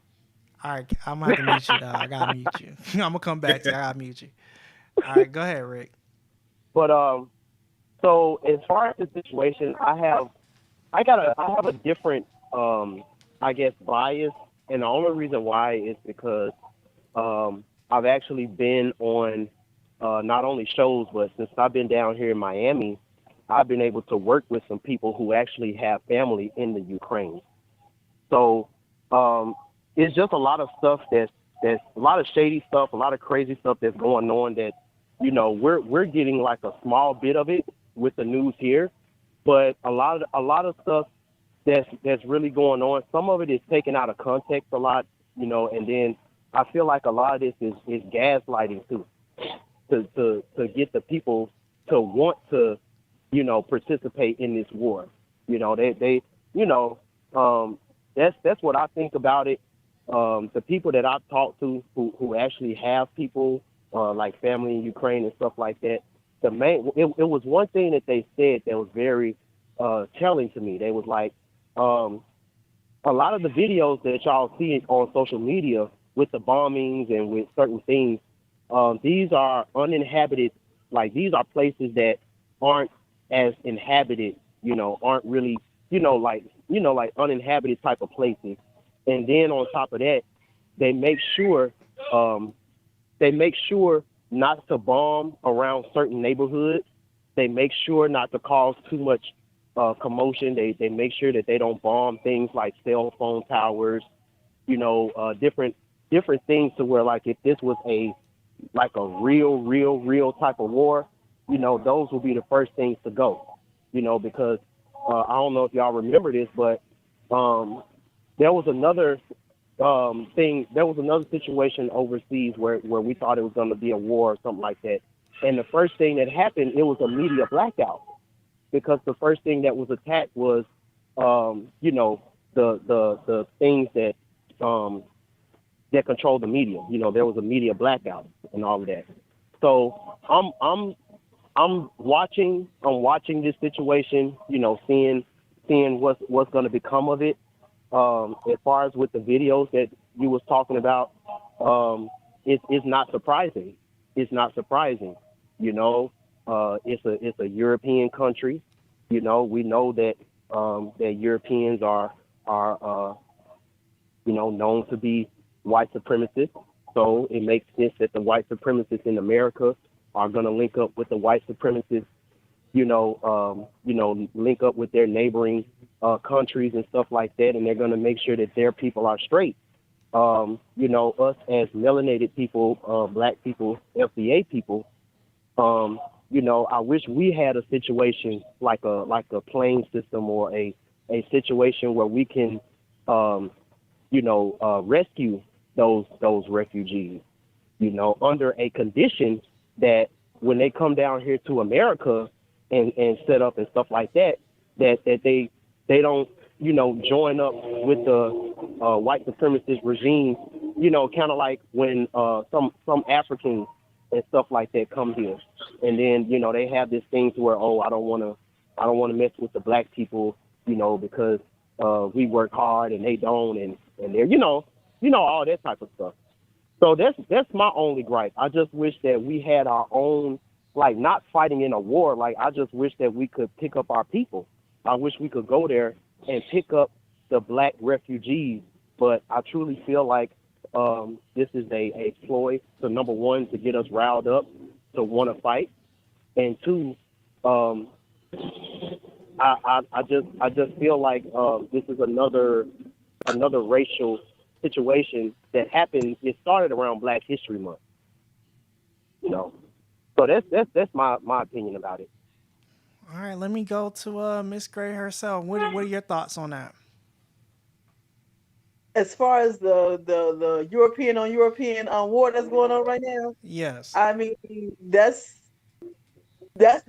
right, I'm gonna have to mute you, though. I gotta mute you. I'm gonna come back to you. I gotta mute you. All right, go ahead, Rick. But so as far as the situation, I have a different I guess bias, and the only reason why is because I've actually been on not only shows, but since I've been down here in Miami, I've been able to work with some people who actually have family in the Ukraine. So it's just a lot of stuff that's a lot of shady stuff, a lot of crazy stuff that's going on that, we're getting like a small bit of it with the news here, but a lot of stuff that's really going on. Some of it is taken out of context a lot, and then I feel like a lot of this is gaslighting too, to get the people to want to, participate in this war. That's what I think about it. The people that I've talked to who actually have people like family in Ukraine and stuff like that, it was one thing that they said that was very telling to me. They was like, a lot of the videos that y'all see on social media with the bombings and with certain things, these are uninhabited, like these are places that aren't as inhabited, aren't really, like uninhabited type of places. And then on top of that, they make sure not to bomb around certain neighborhoods. They make sure not to cause too much commotion. They make sure that they don't bomb things like cell phone towers, different things to where, like, if this was a real type of war, those will be the first things to go, because I don't know if y'all remember this, but there was another thing. There was another situation overseas where we thought it was going to be a war or something like that. And the first thing that happened, it was a media blackout because the first thing that was attacked was, the things that that control the media. There was a media blackout and all of that. So I'm watching this situation. Seeing what's going to become of it. As far as with the videos that you was talking about, it's not surprising. It's not surprising. It's a European country. We know that that Europeans are known to be white supremacists. So it makes sense that the white supremacists in America are going to link up with the white supremacists, link up with their neighboring countries and stuff like that, and they're going to make sure that their people are straight. Us as melanated people, black people, FBA people, I wish we had a situation like a plane system or a situation where we can, rescue those refugees, under a condition that when they come down here to America and set up and stuff like that, that they don't, join up with the white supremacist regime, kind of like when some Africans and stuff like that come here, and then they have this thing to where, I don't want to mess with the black people, because we work hard and they don't, and they're all that type of stuff. So that's my only gripe. I just wish that we had our own, like, not fighting in a war. Like, I just wish that we could pick up our people. I wish we could go there and pick up the black refugees. But I truly feel like this is a ploy to, number one, to get us riled up to want to fight, and two, I just feel like this is another racial situation that happened. It started around Black History Month, So that's my opinion about it. All right, let me go to Miss Gray herself. What are your thoughts on that? As far as the European on European war that's going on right now, yes, I mean that's their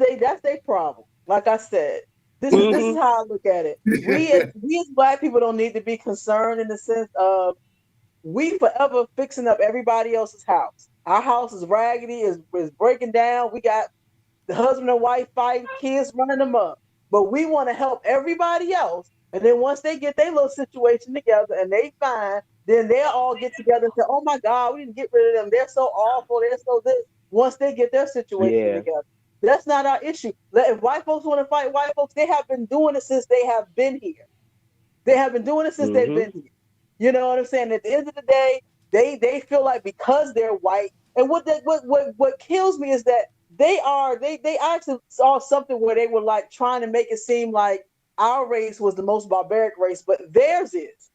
problem. Like I said, this is how I look at it. We as black people don't need to be concerned in the sense of we forever fixing up everybody else's house. Our house is raggedy, is breaking down. We got the husband and wife fighting, kids running them up. But we want to help everybody else. And then once they get their little situation together and they fine, then they'll all get together and say, oh my God, we didn't get rid of them. They're so awful. They're so this. Once they get their situation together. That's not our issue. If white folks want to fight white folks, they have been doing it since they have been here. They have been doing it since they've been here. You know what I'm saying? At the end of the day, they feel like because they're white, and what kills me is that they actually saw something where they were like trying to make it seem like our race was the most barbaric race, but theirs is.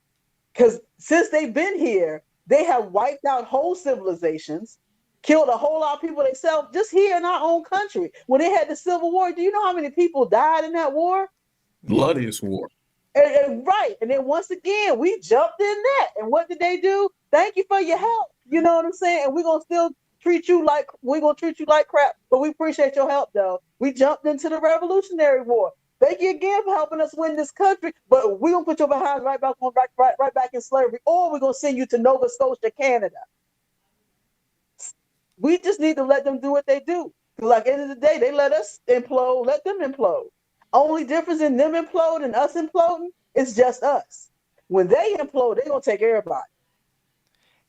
Because since they've been here, they have wiped out whole civilizations, killed a whole lot of people themselves just here in our own country. When they had the Civil War, do you know how many people died in that war? Bloodiest war. Right. And then once again, we jumped in that. And what did they do? Thank you for your help. You know what I'm saying? And we're going to still treat you like crap, but we appreciate your help, though. We jumped into the Revolutionary War. Thank you again for helping us win this country, but we're going to put your behind right back in slavery, or we're going to send you to Nova Scotia, Canada. We just need to let them do what they do. Like, at the end of the day, they let us implode, let them implode. Only difference in them imploding and us imploding is just us. When they implode, they're going to take everybody.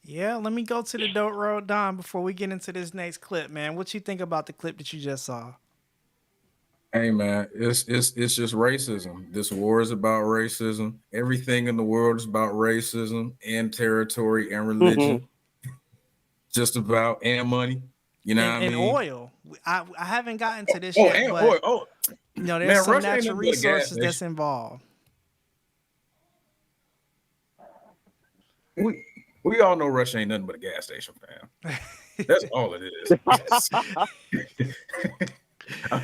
Yeah, let me go to the Dope Road Don before we get into this next clip, man. What you think about the clip that you just saw? Hey, man, it's just racism. This war is about racism. Everything in the world is about racism and territory and religion. Just about, and money. You know what I mean? And oil. I haven't gotten to this yet, and but oil. There's Man, some Russia ain't natural nothing but a gas resources that's station. involved. We all know Russia ain't nothing but a gas station, fam. That's all it is.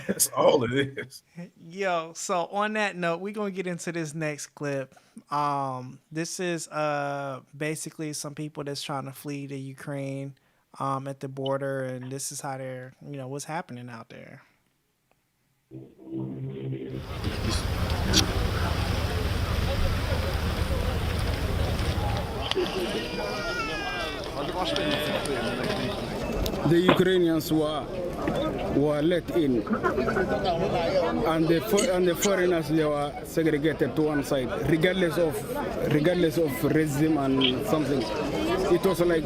That's all it is. Yo, so on that note, we're going to get into this next clip. This is basically some people that's trying to flee to Ukraine at the border, and this is how they're, what's happening out there. The Ukrainians were let in, and the foreigners, they were segregated to one side, regardless of racism and something. It was like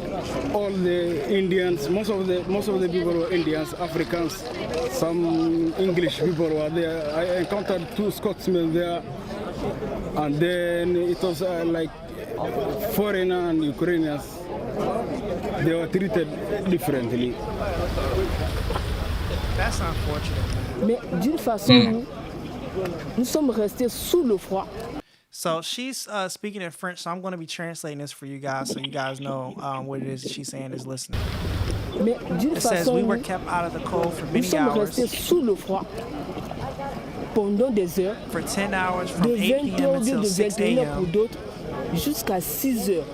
all the Indians, most of the people were Indians, Africans, some English people were there. I encountered 2 Scotsmen there, and then it was like foreigner and Ukrainians. They were treated differently. That's unfortunate. Mais d'une façon, nous sommes restés sous le froid. So she's speaking in French, so I'm going to be translating this for you guys, so you guys know what it is she's saying is listening. It says, we were kept out of the cold for many hours, sous le froid pendant des heures, for 10 hours from de 8 p.m. 20h until de 6 21h pour a.m. d'autres, jusqu'à 6 heures.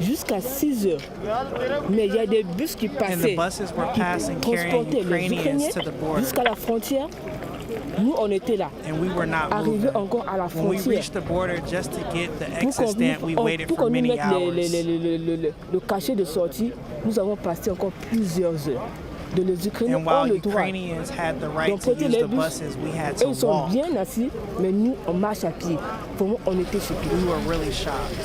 Jusqu'à 6 heures. Mais il y a des bus qui passaient, qui transportaient les Ukrainiens jusqu'à la frontière. Nous, on était là. Arrivés encore à la frontière. Pour qu'on nous mette le cachet de sortie, nous avons passé encore plusieurs heures. De les Ukrainiens ont le droit d'emprunter les bus. Eux, ils sont bien assis, mais nous, on marche à pied. Pour moi, on était choqués. We were really shocked.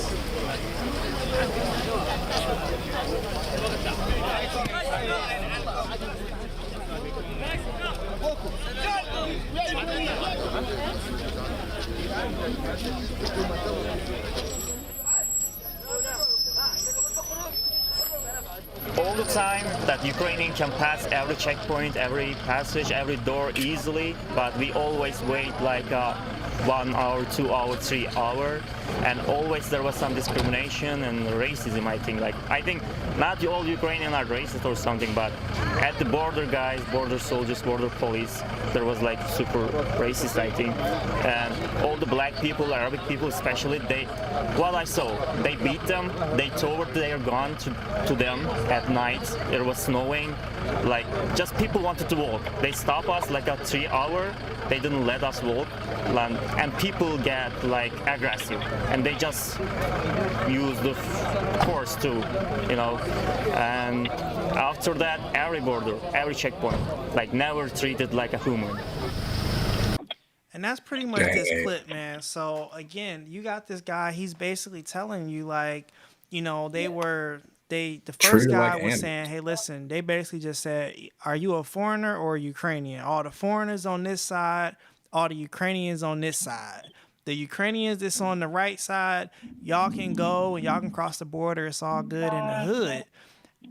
All the time that Ukrainian can pass every checkpoint, every passage, every door easily, but we always wait like 1 hour, 2 hour, 3 hour, and always there was some discrimination and racism. I think not all Ukrainians are racist or something, but at the border guys, border soldiers, border police, there was like super racist, I think. And all the black people, Arabic people especially, what I saw, they beat them, they towed their gun to them at night. It was snowing, like just people wanted to walk. They stopped us like a 3 hour, they didn't let us walk, and people get like aggressive, and they just use the force too, and after that every border, every checkpoint, like never treated like a human. And that's pretty much this clip, man. So again, you got this guy, he's basically telling you like, the first guy was saying, hey, listen, they basically just said, are you a foreigner or a Ukrainian? All the foreigners on this side, all the Ukrainians on this side. The Ukrainians that's on the right side, y'all can go and y'all can cross the border. It's all good in the hood.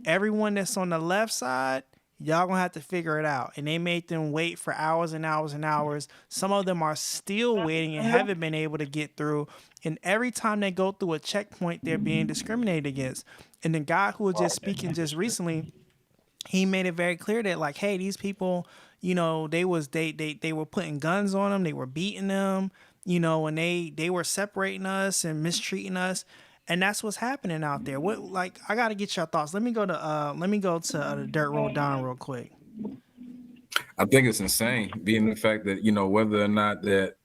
Everyone that's on the left side, y'all gonna have to figure it out. And they made them wait for hours and hours and hours. Some of them are still waiting and haven't been able to get through. And every time they go through a checkpoint, they're being discriminated against. And the guy who was just speaking just recently, he made it very clear that like, hey, these people, they were putting guns on them, they were beating them, and they were separating us and mistreating us. And that's what's happening out there. I gotta get your thoughts. Let me go to the Dirt Road Don real quick. I think it's insane, being the fact that whether or not that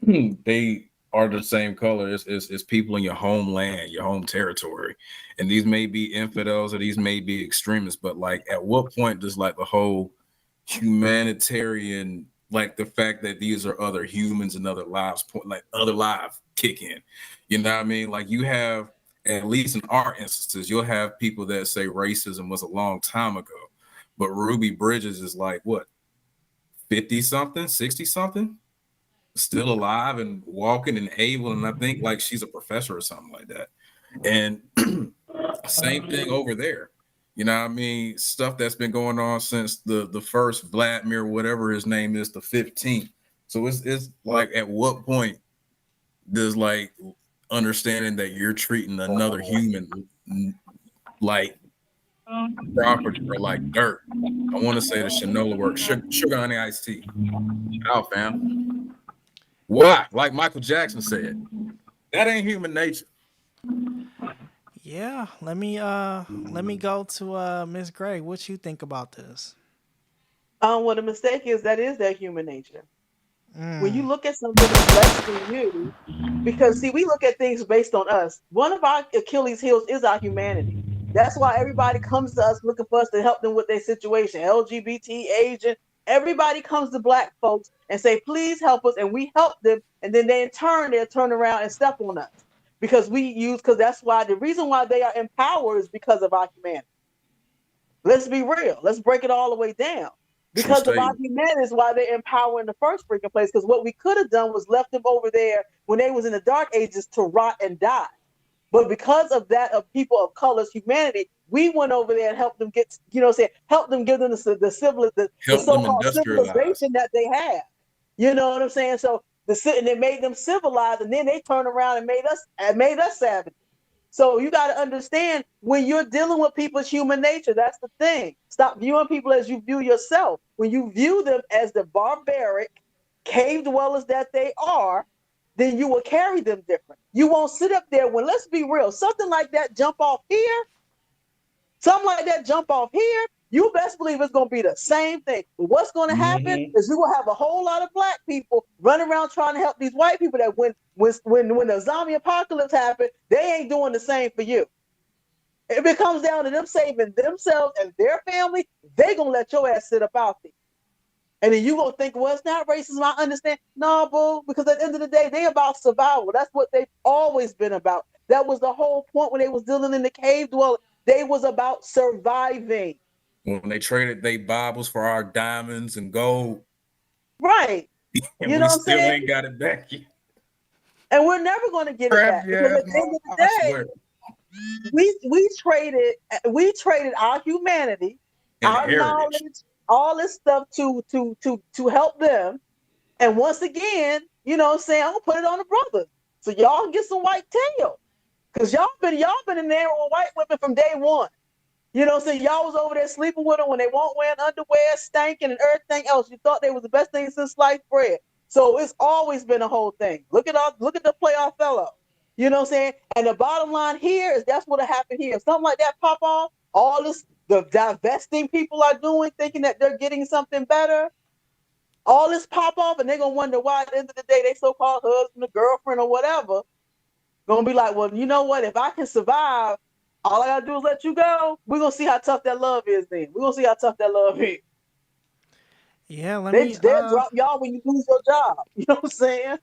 they are the same color is people in your homeland, your home territory, and these may be infidels or these may be extremists. But like, at what point does like the whole humanitarian, like the fact that these are other humans and other lives, like other lives, kick in? You know what I mean? Like, you have, at least in our instances, you'll have people that say racism was a long time ago, but Ruby Bridges is like, what, 50 something, 60 something, still alive and walking and able, and I think like she's a professor or something like that. And same thing over there. You know what I mean? Stuff that's been going on since the first Vladimir, whatever his name is, the 15th. So it's like, at what point does like understanding that you're treating another human like property or like dirt? I want to say the Shinola work, sugar honey iced tea. Out, fam. Why? Like Michael Jackson said, that ain't human nature. Yeah, let me go to Miss Gray. What you think about this? What the mistake is, that is their human nature. When you Mm. look at something that's less than you, because see, we look at things based on us. One of our Achilles heels is our humanity. That's why everybody comes to us looking for us to help them with their situation. LGBT, Asian, everybody comes to Black folks and say, please help us, and we help them, and then they in turn they'll turn around and step on us. Because that's why the reason why they are empowered is because of our humanity. Let's be real. Let's break it all the way down. True Because of our statement. humanity is why they're empowered in the first freaking place. Because what we could have done was left them over there when they was in the dark ages to rot and die. But because of that, of people of color's humanity, we went over there and helped them get, help them give them the Help them so-called industrialize. civilization that they have. You know what I'm saying? So and they made them civilized, and then they turned around and made us savages. So you got to understand, when you're dealing with people's human nature, that's the thing. Stop viewing people as you view yourself. When you view them as the barbaric cave dwellers that they are, then you will carry them different. You won't sit up there when, let's be real, something like that jump off here, you best believe it's going to be the same thing. But what's going to happen is we will have a whole lot of Black people running around trying to help these white people that when the zombie apocalypse happens, they ain't doing the same for you. If it comes down to them saving themselves and their family, they going to let your ass sit up out there. And then you going to think, well, it's not racism, I understand. No, boo, because at the end of the day, they about survival. That's what they've always been about. That was the whole point when they was dealing in the cave dwelling. They was about surviving. When they traded their Bibles for our diamonds and gold. Right. And you know we what I'm still saying? ain't got it back yet. And we're never going to get it back. Because at the end of the day, we traded our humanity, and our heritage, knowledge, all this stuff to help them. And once again, you know what I'm saying, I'm gonna put it on the brothers. So y'all can get some white tail. Cause y'all been in there with white women from day one. You know what I'm saying? Y'all was over there sleeping with them when they weren't wearing underwear, stanking, and everything else. You thought they was the best thing since sliced bread. So it's always been a whole thing. Look at the playoff fellow. You know what I'm saying? And the bottom line here is that's what happened here. If something like that pop off, all this the divesting people are doing, thinking that they're getting something better, all this pop off, and they're gonna wonder why at the end of the day they so-called husband or girlfriend or whatever gonna be like, well, you know what, if I can survive, all I gotta do is let you go. We're gonna see how tough that love is then. We're gonna see how tough that love is. Yeah, They'll drop y'all when you lose your job. You know what I'm saying?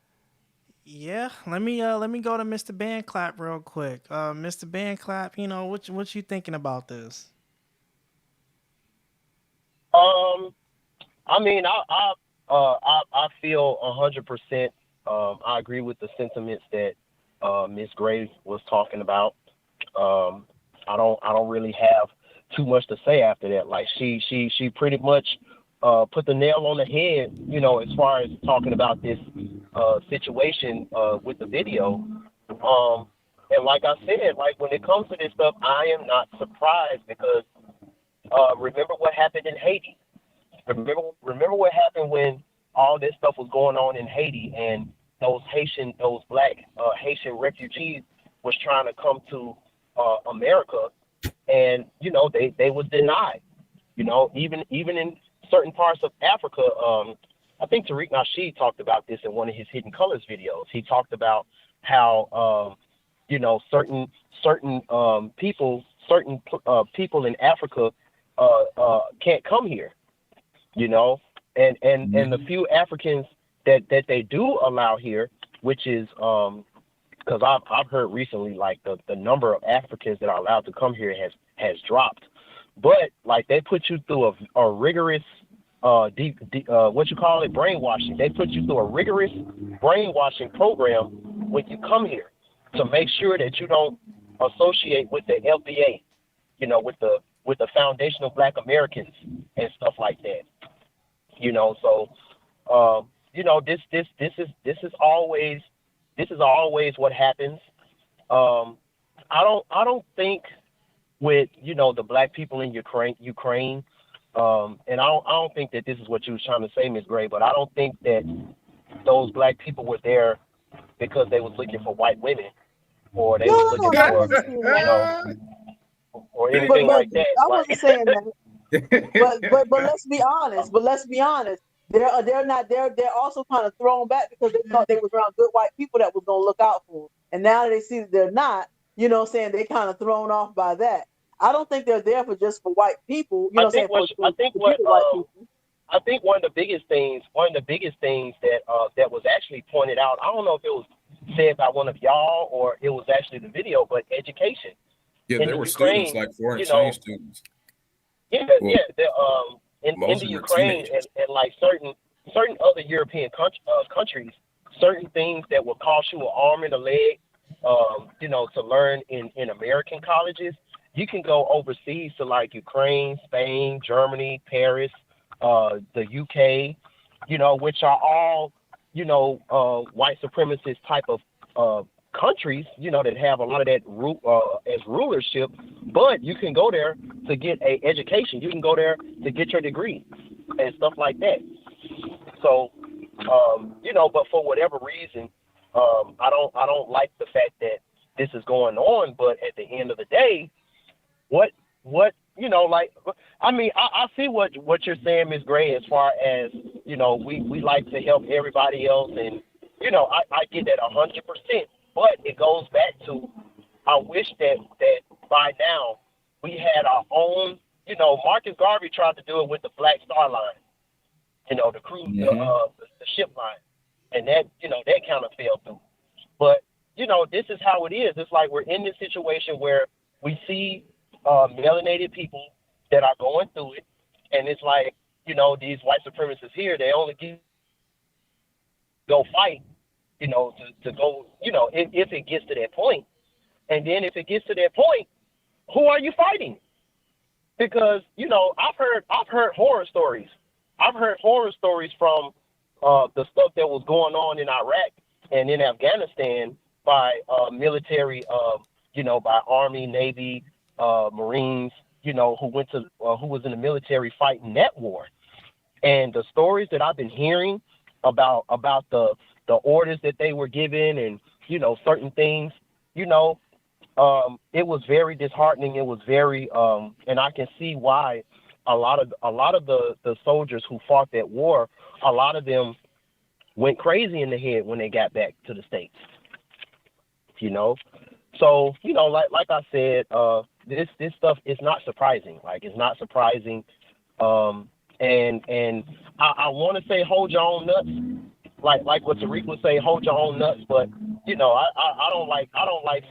Yeah, let me go to Mr. Bandclap real quick. Mr. Bandclap, what you thinking about this? I mean, I feel 100%. I agree with the sentiments that Miss Gray was talking about. I don't really have too much to say after that. Like she pretty much put the nail on the head, as far as talking about this situation with the video. And like I said, like when it comes to this stuff, I am not surprised because remember what happened in Haiti. Remember what happened when all this stuff was going on in Haiti and those black Haitian refugees was trying to come to America, and they was denied. Even in certain parts of Africa. I think Tariq Nasheed talked about this in one of his Hidden Colors videos. He talked about how certain people in Africa can't come here. And the few Africans that they do allow here, which is because I've heard recently, like the number of Africans that are allowed to come here has dropped, but like they put you through a rigorous brainwashing. They put you through a rigorous brainwashing program when you come here to make sure that you don't associate with the FBA, with the Foundation of Black Americans and stuff like that. This is always what happens. I don't think with the black people in Ukraine, and I don't think that this is what you was trying to say, Ms. Gray, but I don't think that those black people were there because they was looking for white women, or they was looking I for, wasn't saying that. or anything But like that. I wasn't saying that. But let's be honest. But let's be honest. They're not. They're also kind of thrown back because they thought they was around good white people that was gonna look out for them, and now that they see that they're not. You know, what I'm saying they kind of thrown off by that. I don't think they're there for just for white people. You know, what I'm saying for white people. I think one of the biggest things that that was actually pointed out. I don't know if it was said by one of y'all or it was actually the video, but education. Yeah, there were Ukraine, students like foreign exchange students. Yeah, Well, in most the of them were Ukraine teenagers. and like certain other European countries, certain things that will cost you an arm and a leg, to learn in American colleges, you can go overseas to like Ukraine, Spain, Germany, Paris, the UK, which are all, white supremacist type of countries, that have a lot of that as rulership, but you can go there to get a education. You can go there to get your degree and stuff like that. So, but for whatever reason, I don't like the fact that this is going on. But at the end of the day, what I see what you're saying, Ms. Gray, as far as we like to help everybody else, and I get that 100%. But it goes back to, I wish that by now we had our own. Marcus Garvey tried to do it with the Black Star Line, the cruise, the ship line, and that that kind of fell through. But this is how it is. It's like we're in this situation where we see melanated people that are going through it, and it's like these white supremacists here, they only go fight. To go, if it gets to that point. And then if it gets to that point, who are you fighting? Because, I've heard horror stories. I've heard horror stories from the stuff that was going on in Iraq and in Afghanistan by military, by Army, Navy, Marines, who was in the military fighting that war. And the stories that I've been hearing about the orders that they were given and, certain things, it was very disheartening. It was very, and I can see why a lot of the soldiers who fought that war, a lot of them went crazy in the head when they got back to the States, So, like I said, this stuff is not surprising. Like, it's not surprising. And I want to say hold your own nuts. Like what Tariq would say, hold your own nuts, but I don't like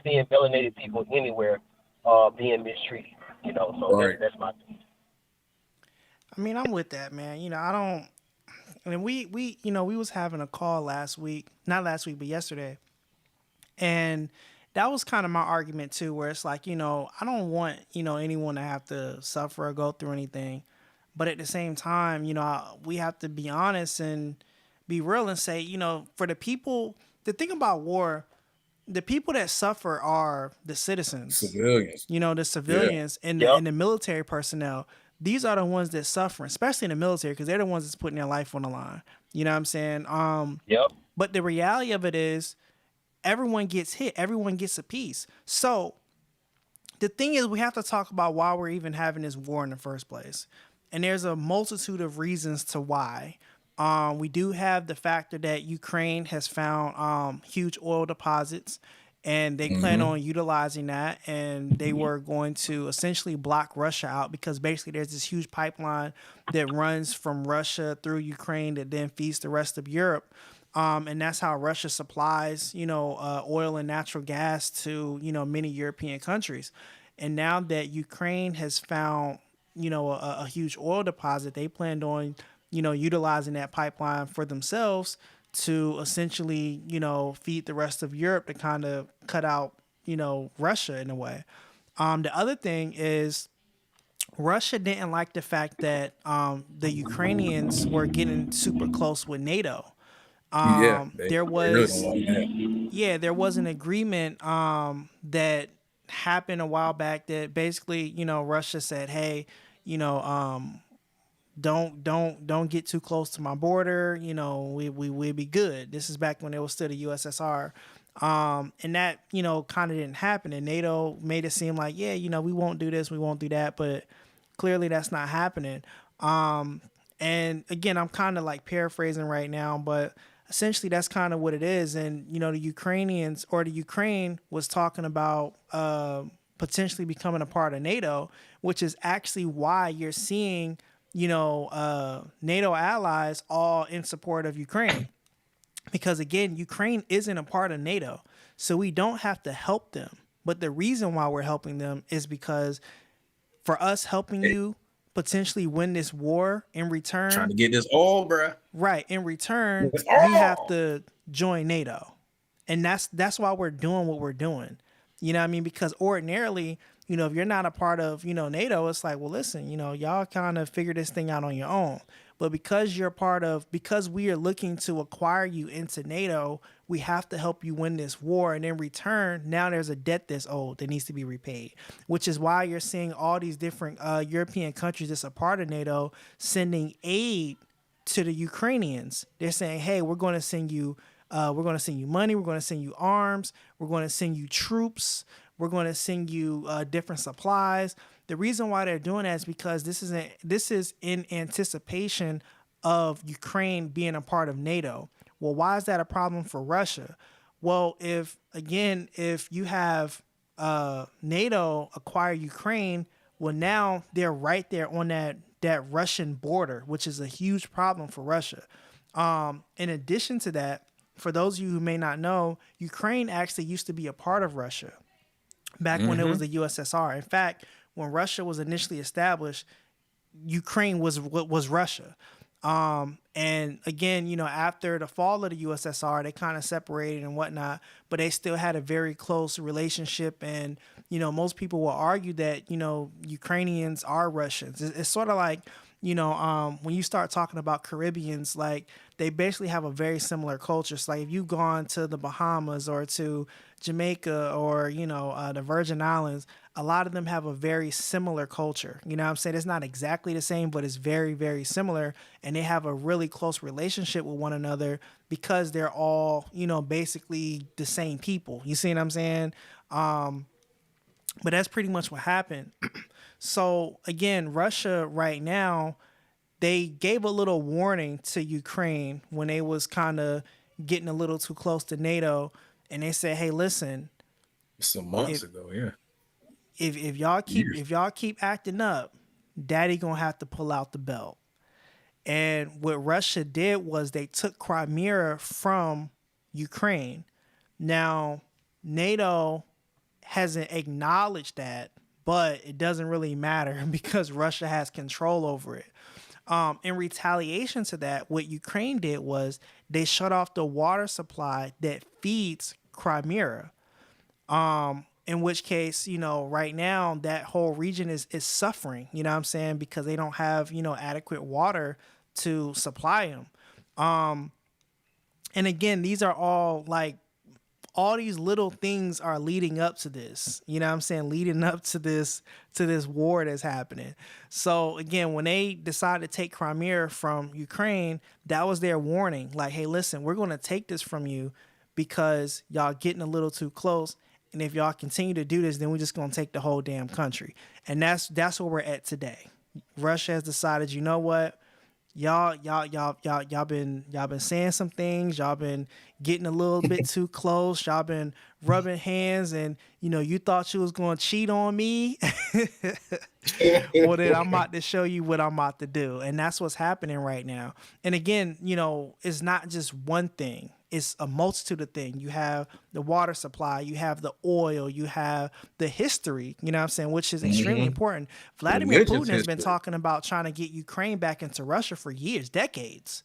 seeing melanated people anywhere being mistreated. So Right. that's my thing. I mean, I'm with that, man. I don't. I mean, we was having a call not last week, but yesterday, and that was kind of my argument too, where it's like, I don't want anyone to have to suffer or go through anything, but at the same time, we have to be honest and be real and say, for the people, the thing about war, the people that suffer are the citizens, Civilians. The civilians and the military personnel. These are the ones that suffer, especially in the military, because they're the ones that's putting their life on the line. You know what I'm saying? But the reality of it is, everyone gets hit. Everyone gets a piece. So the thing is, we have to talk about why we're even having this war in the first place. And there's a multitude of reasons to why. We do have the factor that Ukraine has found huge oil deposits, and they plan on utilizing that, and they were going to essentially block Russia out, because basically there's this huge pipeline that runs from Russia through Ukraine that then feeds the rest of Europe. And that's how Russia supplies, oil and natural gas to, many European countries. And now that Ukraine has found, a huge oil deposit, they planned on, utilizing that pipeline for themselves to essentially, feed the rest of Europe to kind of cut out, Russia in a way. The other thing is, Russia didn't like the fact that the Ukrainians were getting super close with NATO. There was an agreement that happened a while back that basically, Russia said, hey, don't get too close to my border. You know, we'd be good. This is back when it was still the USSR. And that, you know, kind of didn't happen. And NATO made it seem like, yeah, you know, we won't do this, we won't do that. But clearly that's not happening. And again, I'm kind of like paraphrasing right now, but essentially that's kind of what it is. And, you know, the Ukrainians or the Ukraine was talking about potentially becoming a part of NATO, which is actually why you're seeing, you know, NATO allies all in support of Ukraine. Because again, Ukraine isn't a part of NATO, so we don't have to help them. But the reason why we're helping them is because for us helping you potentially win this war in return, Trying to get this all, bruh. right? In return, It's you have all. to join NATO, and that's why we're doing what we're doing. You know what I mean? Because ordinarily, you know, if you're not a part of, you know, NATO, it's like, well, listen, you know, y'all kind of figure this thing out on your own. But because you're part of, because we are looking to acquire you into NATO, we have to help you win this war. And in return, now there's a debt that's owed that needs to be repaid, which is why you're seeing all these different European countries that's a part of NATO sending aid to the Ukrainians. They're saying, hey, we're going to send you money, we're going to send you arms, we're going to send you troops, we're going to send you different supplies. The reason why they're doing that is because this is in anticipation of Ukraine being a part of NATO. Well, why is that a problem for Russia? Well, if you have NATO acquire Ukraine, well, now they're right there on that Russian border, which is a huge problem for Russia. In addition to that, for those of you who may not know, Ukraine actually used to be a part of Russia back when it was the USSR. In fact, when Russia was initially established, Ukraine was Russia. And again, you know, after the fall of the USSR, they kind of separated and whatnot, but they still had a very close relationship. And, you know, most people will argue that, you know, Ukrainians are Russians. It's sort of like, you know, when you start talking about Caribbeans, like they basically have a very similar culture. So like if you've gone to the Bahamas or to Jamaica or, you know, the Virgin Islands, a lot of them have a very similar culture. You know what I'm saying? It's not exactly the same, but it's very, very similar. And they have a really close relationship with one another because they're all, you know, basically the same people. You see what I'm saying? But that's pretty much what happened. So again, Russia right now, they gave a little warning to Ukraine when they was kind of getting a little too close to NATO. And they said, hey, listen, some months ago, yeah. If y'all keep acting up, daddy gonna have to pull out the belt. And what Russia did was they took Crimea from Ukraine. Now, NATO hasn't acknowledged that, but it doesn't really matter because Russia has control over it. In retaliation to that, what Ukraine did was they shut off the water supply that feeds Crimea. In which case, you know, right now that whole region is suffering, you know what I'm saying? Because they don't have, you know, adequate water to supply them. And again, these are all like, all these little things are leading up to this, you know what I'm saying? Leading up to this war that's happening. So again, when they decided to take Crimea from Ukraine, that was their warning. Like, hey, listen, we're going to take this from you because y'all getting a little too close. And if y'all continue to do this, then we're just going to take the whole damn country. And that's where we're at today. Russia has decided, you know what? Y'all been saying some things. Y'all been getting a little bit too close. Y'all been rubbing hands, and you know you thought you was going to cheat on me. Well, then I'm about to show you what I'm about to do, and that's what's happening right now. And again, you know, it's not just one thing. It's a multitude of things. You have the water supply, you have the oil, you have the history, you know what I'm saying, which is extremely important. Vladimir Putin has been talking about trying to get Ukraine back into Russia for years, decades.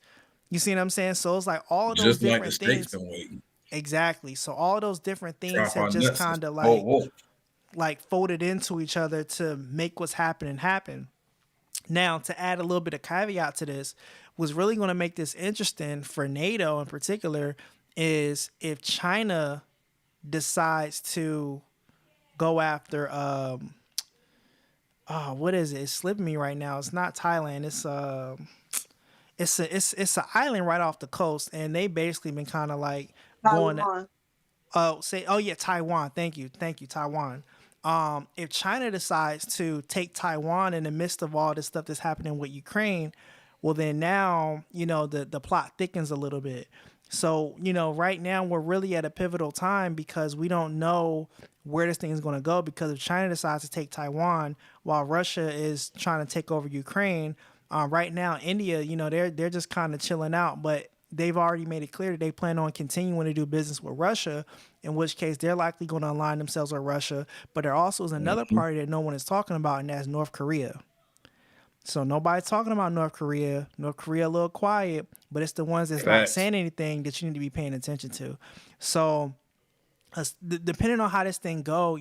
You see what I'm saying? So it's like all of those different things. Exactly. So all of those different things have just kind of like folded into each other to make what's happening happen. Now, to add a little bit of caveat to this, what's really going to make this interesting for NATO in particular is if China decides to go after what is it? It's slipping me right now. It's not Thailand. It's an island right off the coast, and they basically been kind of like going. Taiwan. Yeah, Taiwan. Thank you, Taiwan. If China decides to take Taiwan in the midst of all this stuff that's happening with Ukraine, well then now the plot thickens a little bit. So right now we're really at a pivotal time because we don't know where this thing is going to go. Because if China decides to take Taiwan while Russia is trying to take over Ukraine, right now India, they're just kind of chilling out, but they've already made it clear that they plan on continuing to do business with Russia, in which case they're likely going to align themselves with Russia. But there also is another party that no one is talking about, and that's North Korea. So nobody's talking about North Korea. North Korea a little quiet, but it's the ones that's not saying anything that you need to be paying attention to. So depending on how this thing go,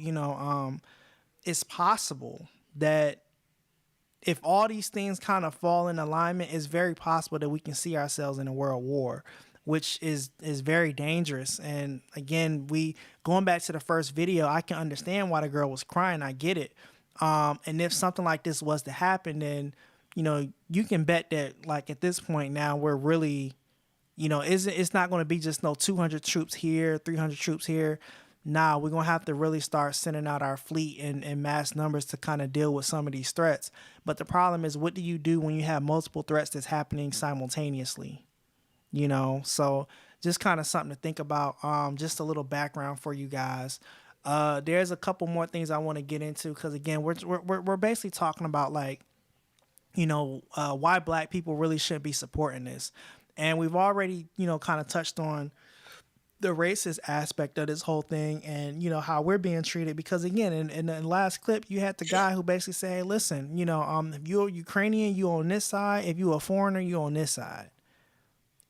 it's possible that if all these things kind of fall in alignment, it's very possible that we can see ourselves in a world war, which is very dangerous. And again, going back to the first video, I can understand why the girl was crying. I get it. And if something like this was to happen, then, you can bet that like at this point now we're really, it's not going to be just no 200 troops here, 300 troops here. Nah, we're going to have to really start sending out our fleet in mass numbers to kind of deal with some of these threats. But the problem is, what do you do when you have multiple threats that's happening simultaneously? So just kind of something to think about. Just a little background for you guys. There's a couple more things I want to get into because again, we're basically talking about like, why Black people really shouldn't be supporting this, and we've already kind of touched on the racist aspect of this whole thing and how we're being treated. Because again, in the last clip, you had the guy who basically said, hey, listen, if you're Ukrainian, you on this side. If you're a foreigner, you on this side.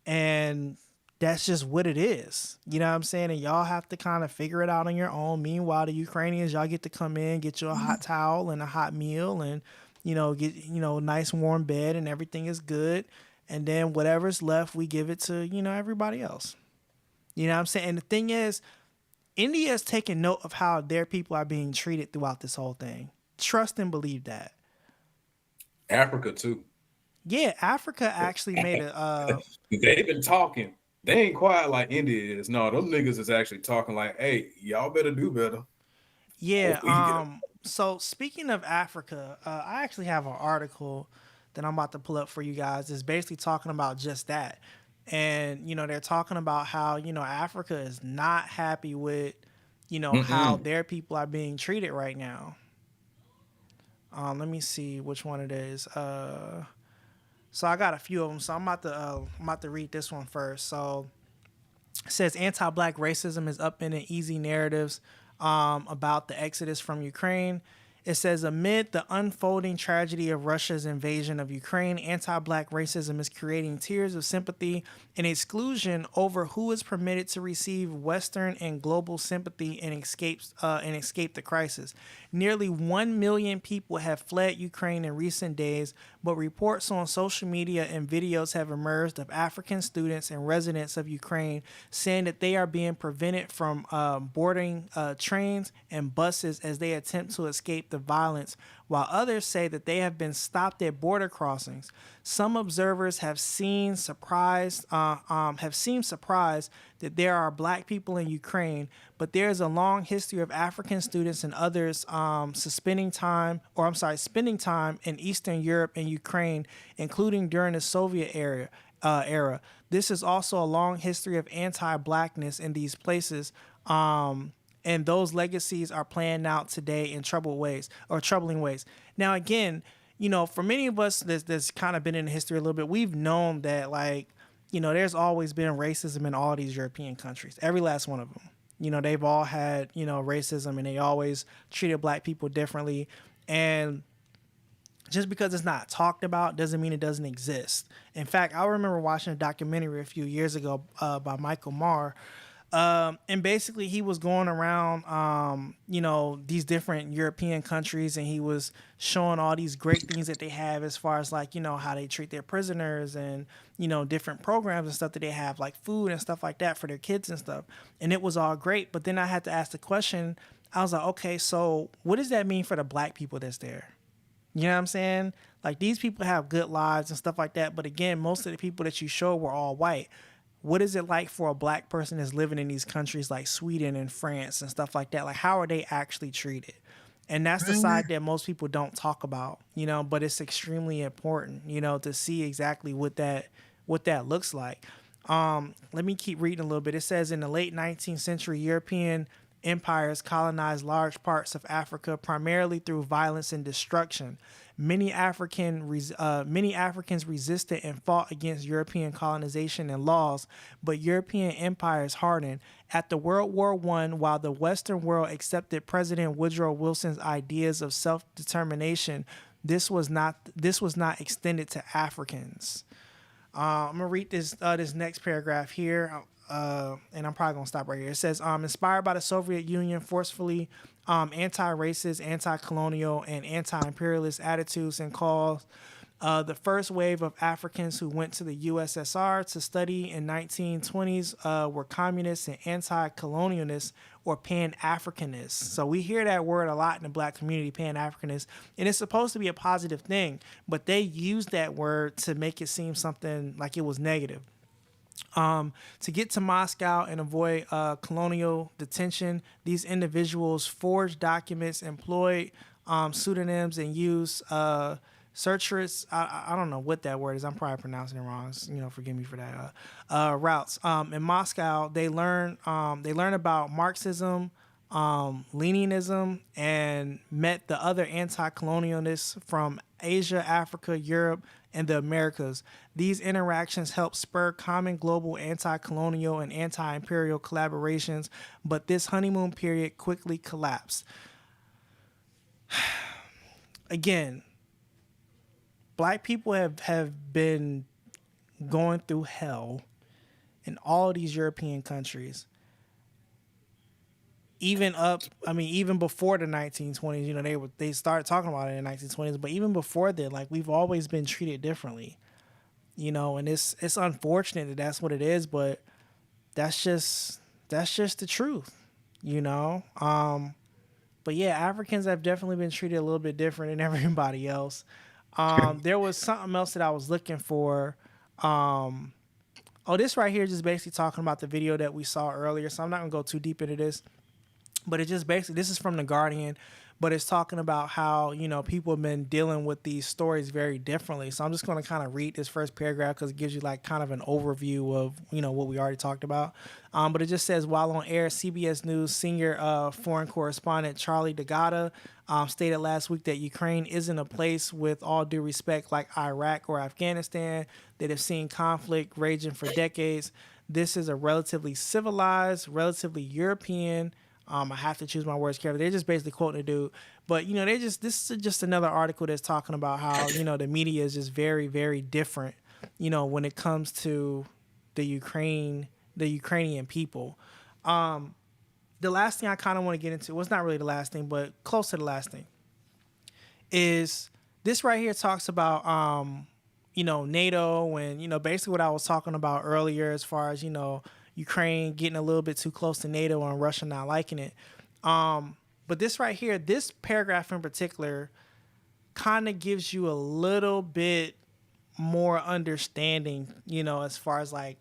And that's just what it is. You know what I'm saying? And y'all have to kind of figure it out on your own. Meanwhile, the Ukrainians, y'all get to come in, get you a hot towel and a hot meal and, get, nice warm bed and everything is good. And then whatever's left, we give it to, everybody else. You know what I'm saying? And the thing is, India is taking note of how their people are being treated throughout this whole thing. Trust and believe that. Africa too. Yeah, Africa actually made a... They've been talking. They ain't quiet like India is. No, them niggas is actually talking like, hey, y'all better do better. Yeah, so speaking of Africa, I actually have an article that I'm about to pull up for you guys. It's basically talking about just that. And, they're talking about how, Africa is not happy with, how their people are being treated right now. Let me see which one it is. So I got a few of them. So I'm about to read this one first. So it says anti-Black racism is upending easy narratives about the exodus from Ukraine. It says, amid the unfolding tragedy of Russia's invasion of Ukraine, anti-Black racism is creating tiers of sympathy and exclusion over who is permitted to receive Western and global sympathy and escape the crisis. Nearly 1 million people have fled Ukraine in recent days, but reports on social media and videos have emerged of African students and residents of Ukraine saying that they are being prevented from boarding trains and buses as they attempt to escape the violence, while others say that they have been stopped at border crossings. Some observers have seemed surprised that there are Black people in Ukraine, but there is a long history of African students and others spending time in Eastern Europe and Ukraine, including during the Soviet era. This is also a long history of anti-Blackness in these places. And those legacies are playing out today in troubling ways. Now, again, for many of us that's kind of been in history a little bit, we've known that, there's always been racism in all these European countries, every last one of them. They've all had, racism, and they always treated Black people differently. And just because it's not talked about doesn't mean it doesn't exist. In fact, I remember watching a documentary a few years ago by Michael Marr. And basically he was going around, these different European countries, and he was showing all these great things that they have as far as how they treat their prisoners and, different programs and stuff that they have, like food and stuff like that for their kids and stuff. And it was all great. But then I had to ask the question, I was like, okay, so what does that mean for the Black people that's there? You know what I'm saying? Like, these people have good lives and stuff like that. But again, most of the people that you showed were all white. What is it like for a black person that's living in these countries like Sweden and France and stuff like that? Like, how are they actually treated? And that's the side that most people don't talk about, you know, but it's extremely important, you know, to see exactly what that looks like. Let me keep reading a little bit. It says, in the late 19th century, European empires colonized large parts of Africa primarily through violence and destruction. Many Africans resisted and fought against European colonization and laws, but European empires hardened. After World War I, while the Western world accepted President Woodrow Wilson's ideas of self-determination, this was not extended to Africans. I'm gonna read this next paragraph here, and I'm probably gonna stop right here. It says, inspired by the Soviet Union, forcefully anti-racist, anti-colonial, and anti-imperialist attitudes and calls, the first wave of Africans who went to the USSR to study in 1920s were communists and anti-colonialists or Pan-Africanists. So we hear that word a lot in the black community, Pan-Africanist, and it's supposed to be a positive thing, but they use that word to make it seem something like it was negative. To get to Moscow and avoid colonial detention, these individuals forged documents, employed pseudonyms, and used searchers. I don't know what that word is. I'm probably pronouncing it wrong. You know, forgive me for that. Routes. In Moscow, they learn about Marxism, Leninism, and met the other anti-colonialists from Asia, Africa, Europe, and the Americas. These interactions helped spur common global anti-colonial and anti-imperial collaborations, but this honeymoon period quickly collapsed. Again, black people have been going through hell in all of these European countries. Even before the 1920s, you know, they started talking about it in the 1920s, but even before then, like, we've always been treated differently, you know, and it's unfortunate that that's what it is, but that's just the truth, you know. But yeah, Africans have definitely been treated a little bit different than everybody else. There was something else that I was looking for. This right here is just basically talking about the video that we saw earlier, so I'm not gonna go too deep into this. But it just basically, this is from The Guardian, but it's talking about how, you know, people have been dealing with these stories very differently. So I'm just going to kind of read this first paragraph because it gives you like kind of an overview of, you know, what we already talked about. But it just says, while on air, CBS News senior foreign correspondent Charlie DeGata stated last week that Ukraine isn't a place, with all due respect, like Iraq or Afghanistan that have seen conflict raging for decades. This is a relatively civilized, relatively European, I have to choose my words carefully. They're just basically quoting the dude. But, you know, this is just another article that's talking about how, you know, the media is just very, very different, you know, when it comes to the Ukrainian people. The last thing I kind of want to get into, well, it's not really the last thing, but close to the last thing, is this right here talks about, you know, NATO and, you know, basically what I was talking about earlier as far as, you know, Ukraine getting a little bit too close to NATO and Russia not liking it. But this right here, this paragraph in particular, kind of gives you a little bit more understanding, you know, as far as like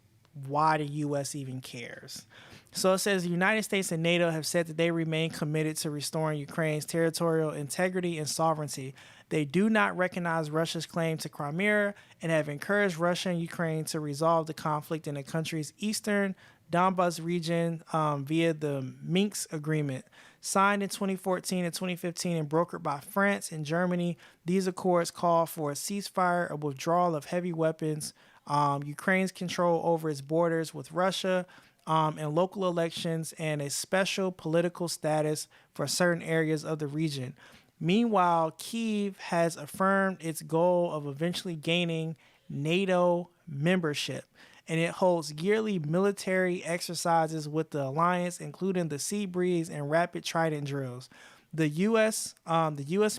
why the U.S. even cares. So it says the United States and NATO have said that they remain committed to restoring Ukraine's territorial integrity and sovereignty. They do not recognize Russia's claim to Crimea and have encouraged Russia and Ukraine to resolve the conflict in the country's eastern Donbas region via the Minsk Agreement. Signed in 2014 and 2015 and brokered by France and Germany, these accords call for a ceasefire, a withdrawal of heavy weapons, Ukraine's control over its borders with Russia, and local elections, and a special political status for certain areas of the region. Meanwhile, Kyiv has affirmed its goal of eventually gaining NATO membership, and it holds yearly military exercises with the alliance, including the Sea Breeze and Rapid Trident drills. The U.S.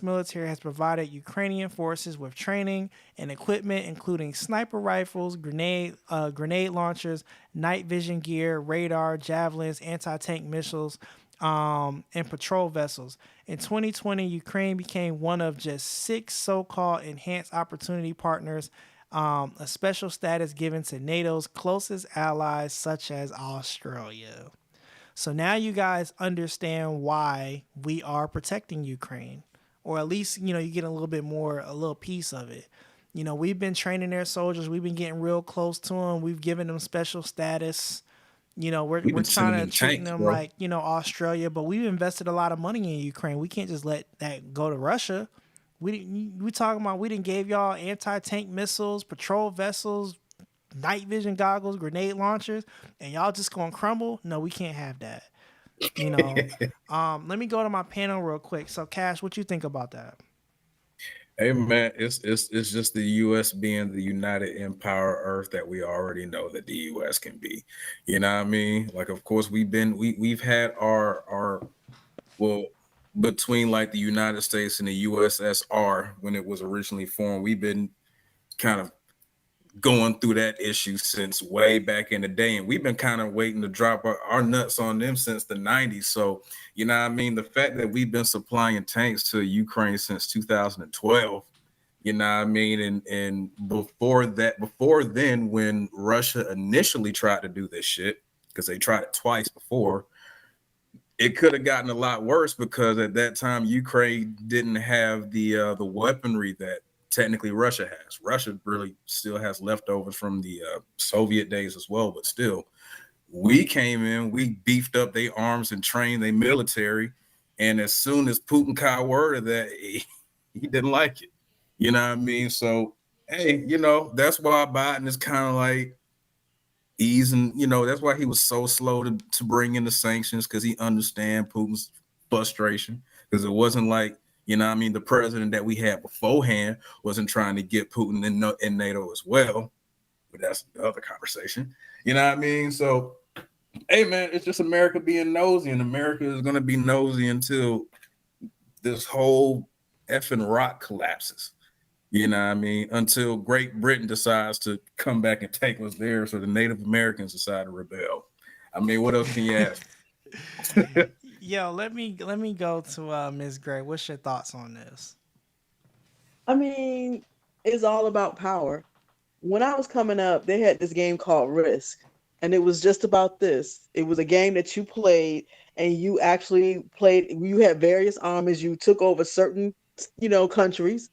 military has provided Ukrainian forces with training and equipment, including sniper rifles, grenade launchers, night vision gear, radar, javelins, anti-tank missiles, and patrol vessels. In 2020, Ukraine became one of just 6 so-called enhanced opportunity partners, a special status given to NATO's closest allies, such as Australia. So now you guys understand why we are protecting Ukraine, or at least, you get a little piece of it. We've been training their soldiers. We've been getting real close to them. We've given them special status. We're trying to treat them like, Australia, but we've invested a lot of money in Ukraine. We can't just let that go to Russia. We talking about we didn't gave y'all anti-tank missiles, patrol vessels, night vision goggles, grenade launchers, and y'all just gonna crumble? No, we can't have that. Let me go to my panel real quick. So, Cash, what you think about that? Hey man, it's just the U.S. being the united empire Earth that we already know that the U.S. can be. You know what I mean? Like, of course, we've had our between like the United States and the USSR when it was originally formed, we've been kind of going through that issue since way back in the day, and we've been kind of waiting to drop our nuts on them since the 90s. So, you know what I mean, the fact that we've been supplying tanks to Ukraine since 2012, you know what I mean, and before then, when Russia initially tried to do this shit, because they tried it twice before, it could have gotten a lot worse, because at that time Ukraine didn't have the weaponry that technically Russia has. Russia really still has leftovers from the Soviet days as well, but still, we came in, we beefed up their arms and trained their military, and as soon as Putin caught word of that, he didn't like it. You know what I mean? So, hey, that's why Biden is kind of like easing, that's why he was so slow to bring in the sanctions, because he understands Putin's frustration, because it wasn't like, the president that we had beforehand wasn't trying to get Putin in NATO as well. But that's the other conversation. You know what I mean? So, hey, man, it's just America being nosy, and America is going to be nosy until this whole effing rock collapses. You know what I mean? Until Great Britain decides to come back and take what's theirs, or the Native Americans decide to rebel. I mean, what else can you ask? Yo, let me go to Ms. Gray. What's your thoughts on this? I mean, it's all about power. When I was coming up, they had this game called Risk, and it was just about this. It was a game that you played, and you actually played. You had various armies. You took over certain, countries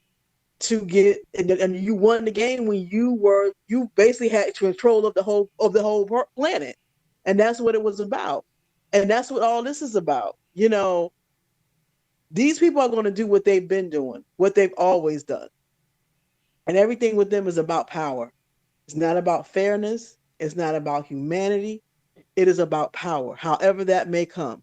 to get, and you won the game when you basically had control of the whole planet, and that's what it was about. And that's what all this is about. These people are going to do what they've been doing, what they've always done. And everything with them is about power. It's not about fairness. It's not about humanity. It is about power, however that may come.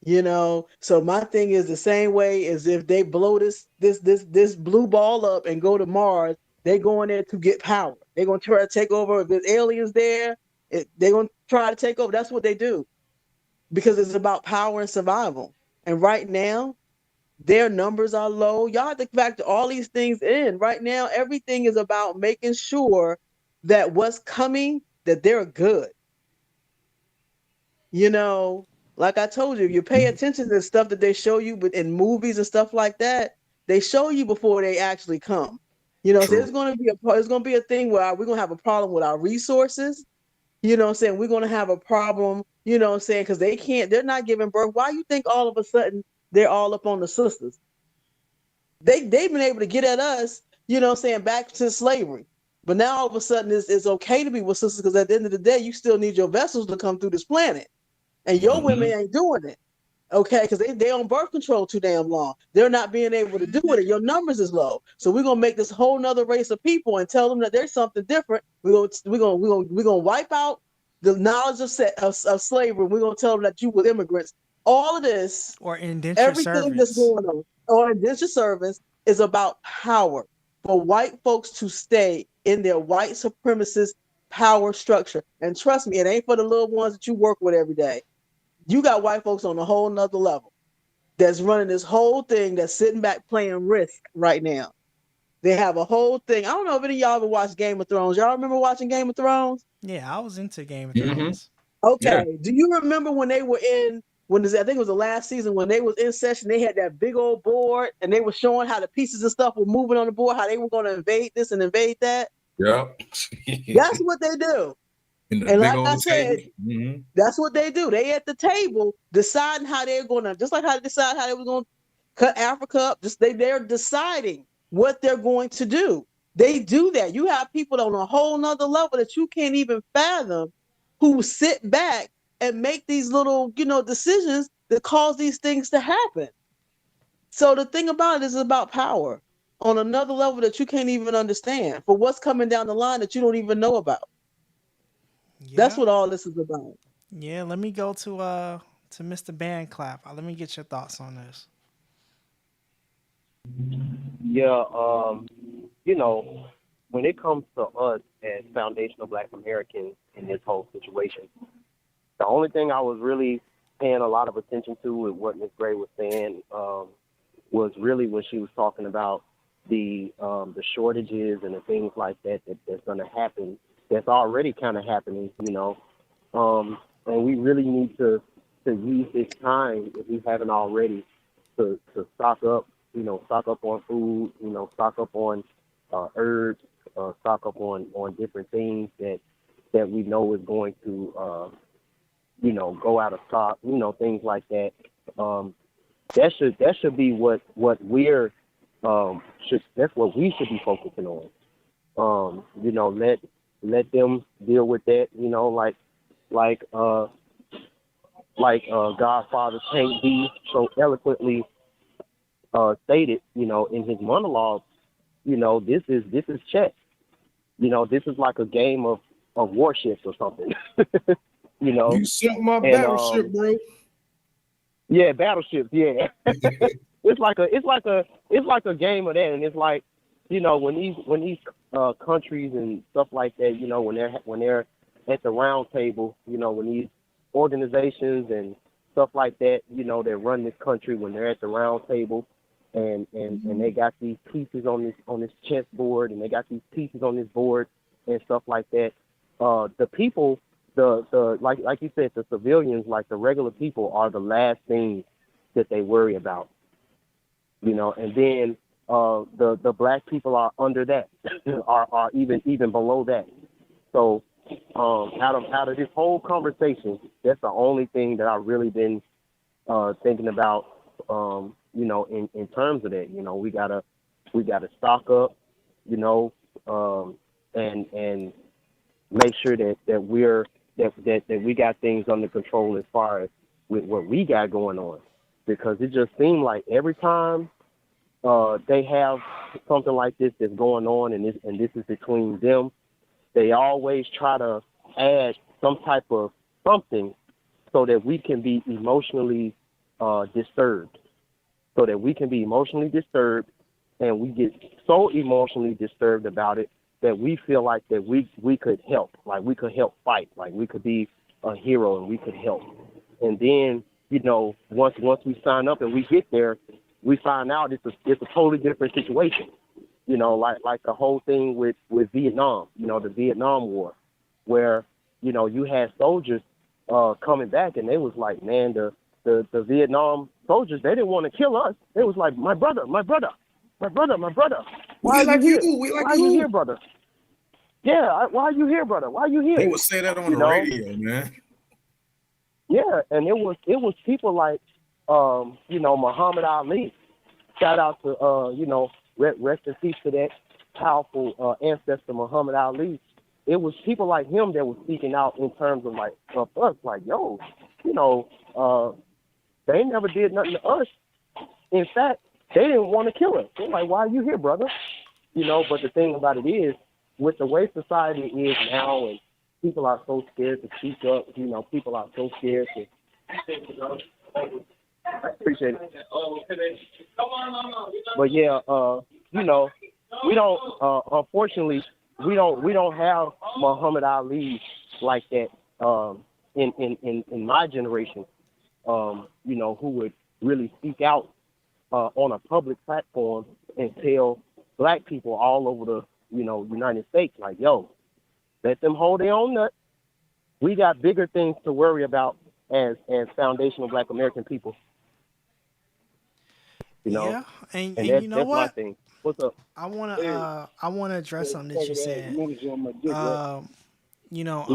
So my thing is the same way as if they blow this blue ball up and go to Mars, they go in there to get power. They're going to try to take over. If there's aliens there, they're going to try to take over. That's what they do. Because it's about power and survival. And right now, their numbers are low. Y'all have to factor all these things in. Right now, everything is about making sure that what's coming, that they're good. Like I told you, if you pay attention to the stuff that they show you in movies and stuff like that, they show you before they actually come. So it's going to be a thing where we're going to have a problem with our resources. We're going to have a problem, because they're not giving birth. Why you think all of a sudden they're all up on the sisters? They've been able to get at us, back to slavery. But now all of a sudden it's okay to be with sisters, because at the end of the day, you still need your vessels to come through this planet. And your women ain't doing it. Okay, because they on birth control too damn long. They're not being able to do it, and your numbers is low. So we're gonna make this whole nother race of people and tell them that there's something different. We're gonna wipe out the knowledge of slavery. We're gonna tell them that you were immigrants. All of this, or indentured servants, that's going on, or indentured servants, is about power for white folks to stay in their white supremacist power structure. And trust me, it ain't for the little ones that you work with every day. You got white folks on a whole nother level that's running this whole thing, that's sitting back playing Risk right now. They have a whole thing. I don't know if any of y'all ever watched Game of Thrones. Y'all remember watching Game of Thrones? Yeah, I was into Game of Thrones. Okay. Yeah. Do you remember when they were in I think it was the last season when they was in session, they had that big old board and they were showing how the pieces of stuff were moving on the board, how they were going to invade this and invade that. Yeah. That's what they do. And like I said, that's what they do. They at the table deciding how they're going to, just like how they decide how they were going to cut Africa up. They're deciding what they're going to do. They do that. You have people on a whole nother level that you can't even fathom who sit back and make these little, decisions that cause these things to happen. So the thing about it is about power on another level that you can't even understand for what's coming down the line that you don't even know about. Yeah. That's what all this is about. Yeah, let me go to Mr. Bandclap. Let me get your thoughts on this. Yeah, when it comes to us as foundational Black Americans in this whole situation, the only thing I was really paying a lot of attention to with what Ms. Gray was saying was really when she was talking about the shortages and the things like that's going to happen. That's already kind of happening, and we really need to use this time, if we haven't already, to stock up on food, stock up on herbs, stock up on different things that we know is going to, go out of stock, things like that. That should be what we're that's what we should be focusing on. Let them deal with that, like Godfather Tank B so eloquently stated, in his monologue, this is chess. This is like a game of warships or something. You sunk my battleship, bro. Yeah, battleships. Yeah, it's like a game of that, and it's like, when these countries and stuff like that, when they're at the round table, when these organizations and stuff like that, that run this country, when they're at the round table, and they got these pieces on this chessboard, and they got these pieces on this board and stuff like that. The people, like you said, the civilians, like the regular people, are the last thing that they worry about. And then the Black people are under that, are even below that. So out of this whole conversation, that's the only thing that I've really been thinking about. In terms of that, we gotta stock up, and make sure that we got things under control as far as with what we got going on, because it just seemed like every time they have something like this that's going on, and this is between them, they always try to add some type of something so that we can be emotionally disturbed. So that we can be emotionally disturbed, and we get so emotionally disturbed about it that we feel like that we could help, like we could help fight, like we could be a hero and we could help. And then, once we sign up and we get there, we find out it's a totally different situation. Like the whole thing with Vietnam, the Vietnam War, where, you had soldiers coming back, and they was like, man, the Vietnam soldiers, they didn't want to kill us. They was like, my brother. Why are you here? Why are you here, brother? Yeah, why are you here, brother? Why are you here? They would say that on the radio, man. Yeah, and it was people like, Muhammad Ali. Shout out to, rest in peace to that powerful ancestor, Muhammad Ali. It was people like him that was speaking out in terms of us, like, yo, they never did nothing to us. In fact, they didn't want to kill us. They're like, why are you here, brother? But the thing about it is, with the way society is now, and people are so scared to speak up, people are so scared to... I appreciate it. But yeah, we don't, unfortunately, we don't have Muhammad Ali like that in my generation. Who would really speak out on a public platform and tell Black people all over the, United States, like, yo, let them hold their own nut. We got bigger things to worry about as foundational Black American people. You know, Yeah, and that's you know that's my what? thing. What's up? I wanna address something that you said. You know,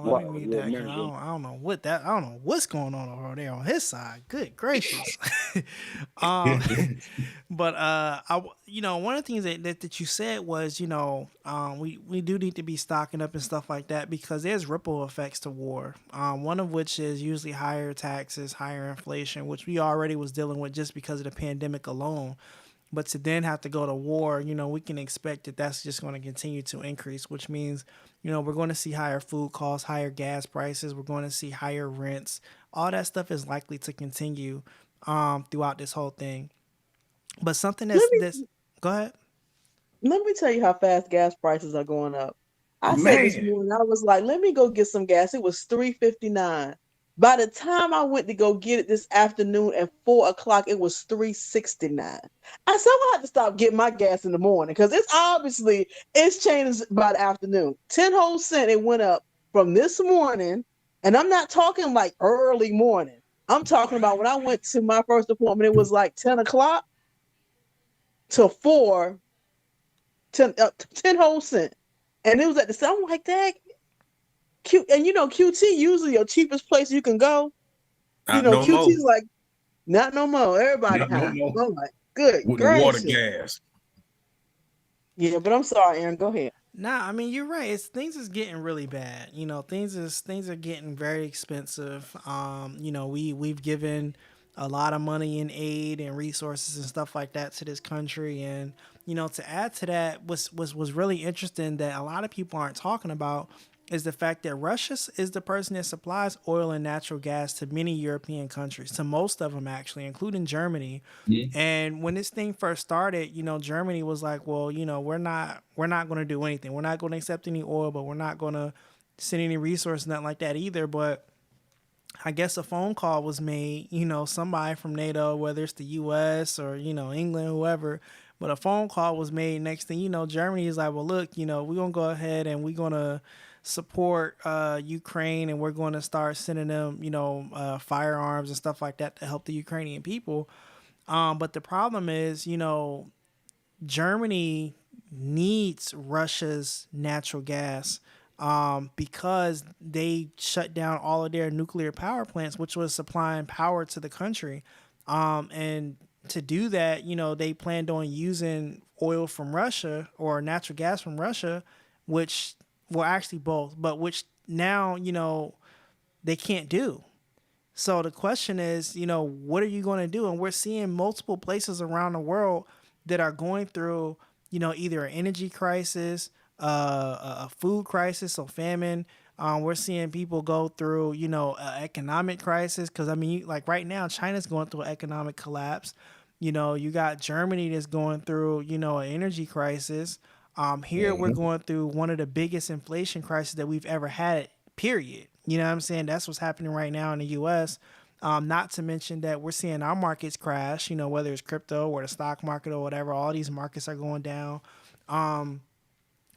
let me mute that because I don't know what that I don't know what's going on over there on his side. Good gracious. um, but one of the things that you said was, we do need to be stocking up and stuff like that because there's ripple effects to war. One of which is usually higher taxes, higher inflation, which we already was dealing with just because of the pandemic alone. But to then have to go to war, we can expect that that's just going to continue to increase, which means, we're going to see higher food costs, higher gas prices. We're going to see higher rents. All that stuff is likely to continue throughout this whole thing. But something that's go ahead. Let me tell you how fast gas prices are going up. I said this Man. morning, I was like, let me go get some gas. It was $3.59. By the time I went to go get it this afternoon at 4 o'clock, it was $3.69. I said, I have to stop getting my gas in the morning because it's changed by the afternoon. 10 whole cent it went up from this morning. And I'm not talking like early morning. I'm talking about when I went to my first appointment, it was like 10 o'clock to 4, 10 whole cent. And it was at the same, I'm like, that Q, and QT usually your cheapest place you can go. Not no more. QT's like, not no more. Everybody Not no high. more. I'm like, good With the water gracious. gas. Yeah, but I'm sorry, Aaron. Go ahead. Nah, I mean you're right. Things is getting really bad. Things are getting very expensive. We've given a lot of money in aid and resources and stuff like that to this country, and to add to that, was really interesting that a lot of people aren't talking about is the fact that Russia is the person that supplies oil and natural gas to many European countries, to most of them actually, including Germany. And when this thing first started, Germany was like, well, we're not going to do anything. We're not going to accept any oil, but we're not going to send any resources, nothing like that either. But I guess a phone call was made, somebody from NATO, whether it's the US or, England, whoever, but a phone call was made. Next thing you know, Germany is like, well, look, we're going to go ahead and we're going to support Ukraine, and we're going to start sending them, firearms and stuff like that to help the Ukrainian people. But the problem is, Germany needs Russia's natural gas because they shut down all of their nuclear power plants, which was supplying power to the country. And to do that, they planned on using oil from Russia or natural gas from Russia, which well, actually both, but which now, they can't do. So the question is, what are you going to do? And we're seeing multiple places around the world that are going through, either an energy crisis, a food crisis, or famine. We're seeing people go through, an economic crisis. Because, like right now, China's going through an economic collapse. You got Germany that's going through, an energy crisis. Here we're going through one of the biggest inflation crises that we've ever had, period. You know what I'm saying? That's what's happening right now in the U.S. Not to mention that we're seeing our markets crash, whether it's crypto or the stock market or whatever. All these markets are going down. But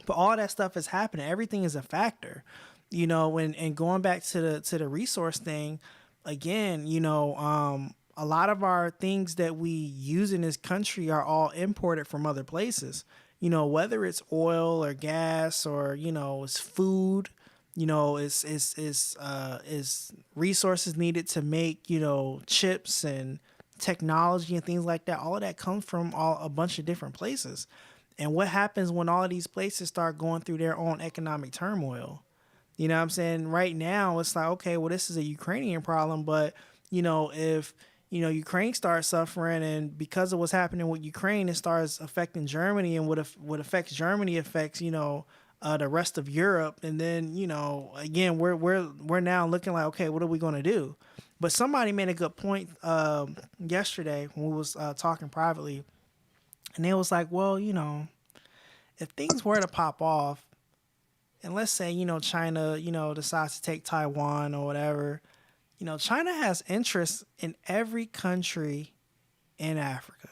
all that stuff is happening. Everything is a factor, and going back to the resource thing again, a lot of our things that we use in this country are all imported from other places. Whether it's oil or gas or, it's food, is resources needed to make, chips and technology and things like that. All of that comes from a bunch of different places. And what happens when all of these places start going through their own economic turmoil? You know what I'm saying? Right now, it's like, okay, well, this is a Ukrainian problem, but, if Ukraine starts suffering, and because of what's happening with Ukraine, it starts affecting Germany, and what affects Germany affects, the rest of Europe. And then, again, we're now looking like, okay, what are we going to do? But somebody made a good point yesterday when we was talking privately, and it was like, well, if things were to pop off, and let's say, China, decides to take Taiwan or whatever, China has interests in every country in Africa.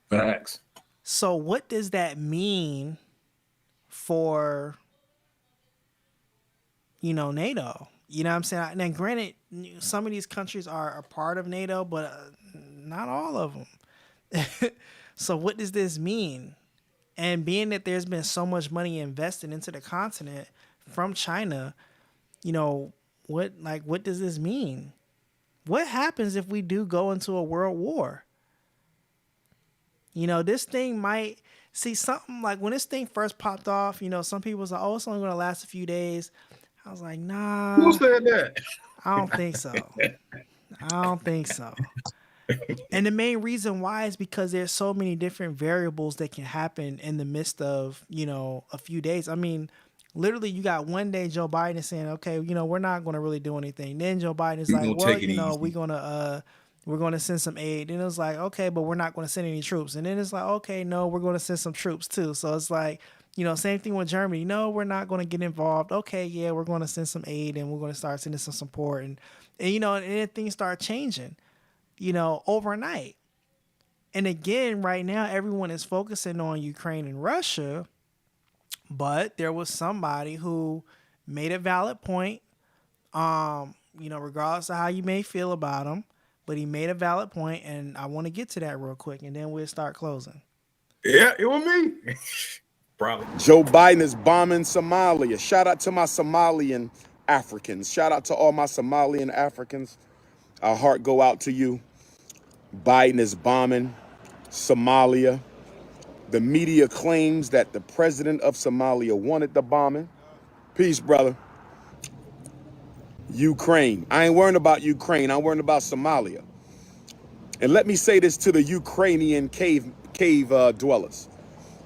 Facts. So what does that mean for NATO. You know what I'm saying? Now, granted, some of these countries are a part of NATO, but not all of them. So what does this mean? And being that there's been so much money invested into the continent from China, what does this mean? What happens if we do go into a world war? This thing might see something like when this thing first popped off, some people was like, oh, it's only going to last a few days. I was like, nah. Who said that? I don't think so. I don't think so. And the main reason why is because there's so many different variables that can happen in the midst of, a few days. I mean, literally you got one day Joe Biden is saying, okay, we're not going to really do anything. Then Joe Biden is like, well, we're going to send some aid. And it was like, okay, but we're not going to send any troops. And then it's like, okay, no, we're going to send some troops too. So it's like, same thing with Germany. No, we're not going to get involved. Okay, yeah, we're going to send some aid and we're going to start sending some support. And then things start changing, overnight. And again, right now, everyone is focusing on Ukraine and Russia. But there was somebody who made a valid point, regardless of how you may feel about him. But he made a valid point, and I want to get to that real quick, and then we'll start closing. Yeah, it was me. Probably. Joe Biden is bombing Somalia. Shout out to my Somalian Africans. Shout out to all my Somalian Africans. Our heart go out to you. Biden is bombing Somalia. The media claims that the president of Somalia wanted the bombing. Peace, brother. Ukraine. I ain't worrying about Ukraine. I'm worrying about Somalia. And let me say this to the Ukrainian cave dwellers.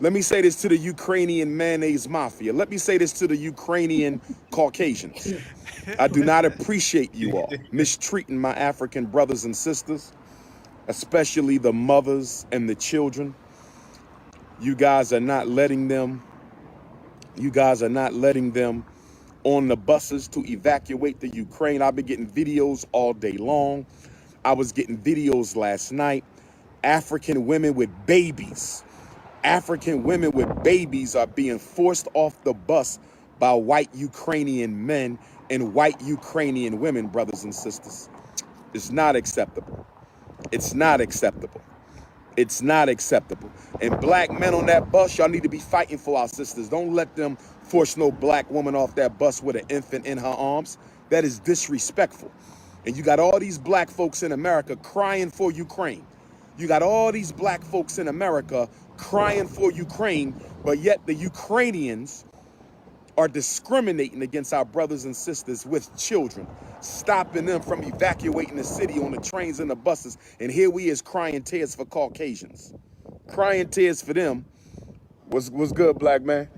Let me say this to the Ukrainian mayonnaise mafia. Let me say this to the Ukrainian Caucasians. I do not appreciate you all mistreating my African brothers and sisters, especially the mothers and the children. You guys are not letting them on the buses to evacuate the Ukraine. I've been getting videos all day long. I was getting videos last night. African women with babies. African women with babies are being forced off the bus by white Ukrainian men and white Ukrainian women, brothers and sisters. It's not acceptable. It's not acceptable. It's not acceptable. And black men on that bus, y'all need to be fighting for our sisters. Don't let them force no black woman off that bus with an infant in her arms. That is disrespectful. And you got all these black folks in America crying for Ukraine. You got all these black folks in America crying for Ukraine, but yet the Ukrainians are discriminating against our brothers and sisters with children, stopping them from evacuating the city on the trains and the buses. And here we is crying tears for Caucasians. Crying tears for them. What's good, black man?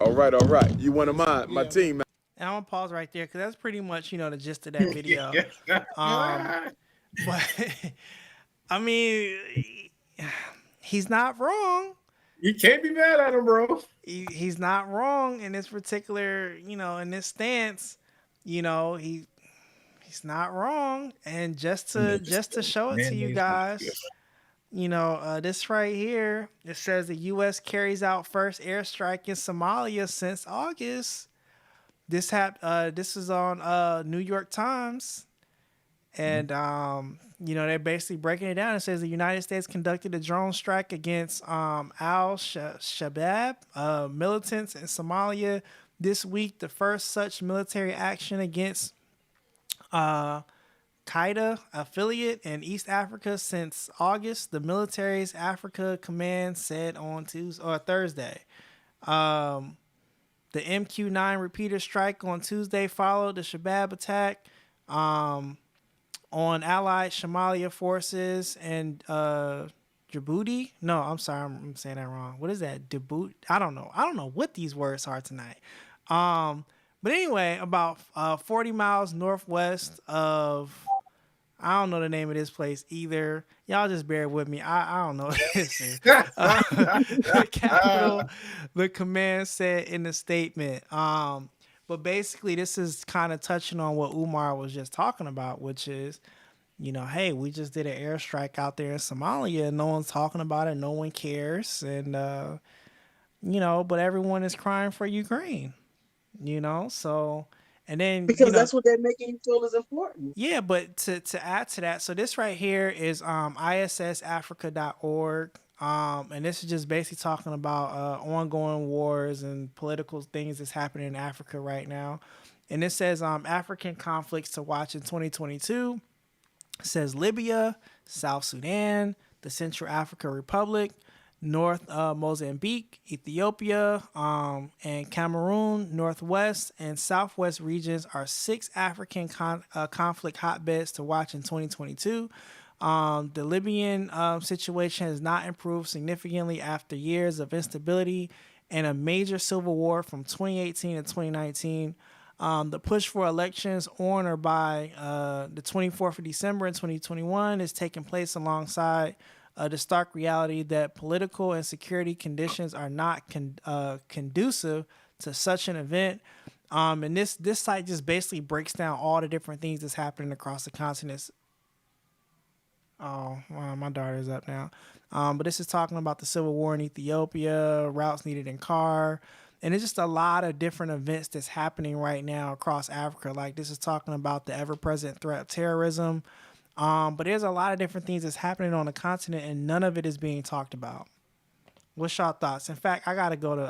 All right. You one of my team, man. And I'm going to pause right there because that's pretty much, the gist of that video. But, I mean, he's not wrong. You can't be mad at him, bro. He's not wrong in this particular, in this stance. He's not wrong. And just to show it to you guys, this right here, it says the U.S. carries out first airstrike in Somalia since August. This is on New York Times. And, they're basically breaking it down. It says the United States conducted a drone strike against al-Shabaab militants in Somalia this week, the first such military action against Qaeda affiliate in East Africa since August, the military's Africa Command said on Thursday. The MQ-9 repeater strike on Tuesday followed the Shabaab attack on allied Somalia forces and Djibouti. No, I'm sorry, I'm saying that wrong. What is that? Djibouti? I don't know what these words are tonight. But anyway, about 40 miles northwest of, I don't know the name of this place either. Y'all just bear with me. I don't know what this is. The capital, the command said in the statement. But basically, this is kind of touching on what Umar was just talking about, which is, hey, we just did an airstrike out there in Somalia. No one's talking about it. No one cares. And, but everyone is crying for Ukraine, so, And then because that's what they're making you feel is important. Yeah, but to add to that, so this right here is issafrica.org. And this is just basically talking about ongoing wars and political things that's happening in Africa right now. And it says African conflicts to watch in 2022. It says Libya, South Sudan, the Central African Republic, North Mozambique, Ethiopia, and Cameroon, Northwest and Southwest regions are 6 African conflict hotbeds to watch in 2022. The Libyan situation has not improved significantly after years of instability and a major civil war from 2018 to 2019. The push for elections on or by the 24th of December in 2021 is taking place alongside the stark reality that political and security conditions are not conducive to such an event. And this site just basically breaks down all the different things that's happening across the continents. Oh, wow, my daughter's up now. But this is talking about the civil war in Ethiopia, routes needed in car. And it's just a lot of different events that's happening right now across Africa. Like this is talking about the ever-present threat of terrorism. But there's a lot of different things that's happening on the continent, and none of it is being talked about. What's y'all thoughts? In fact, I gotta go to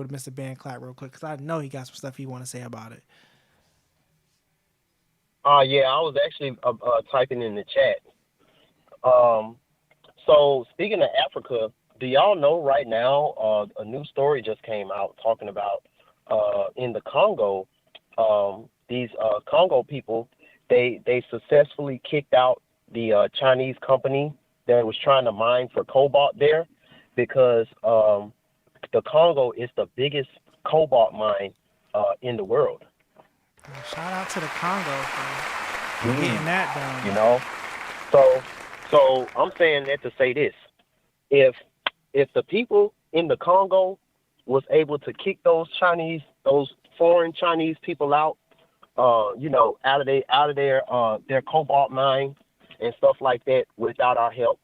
Mr. Ben Clapp real quick because I know he got some stuff he want to say about it. Yeah, I was actually typing in the chat. So speaking of Africa, do y'all know right now a new story just came out talking about in the Congo, these Congo people, they successfully kicked out the Chinese company that was trying to mine for cobalt there because the Congo is the biggest cobalt mine in the world. Shout out to the Congo for getting that done. You know, so I'm saying that to say this: if the people in the Congo was able to kick those foreign Chinese people out, out of their cobalt mine and stuff like that without our help,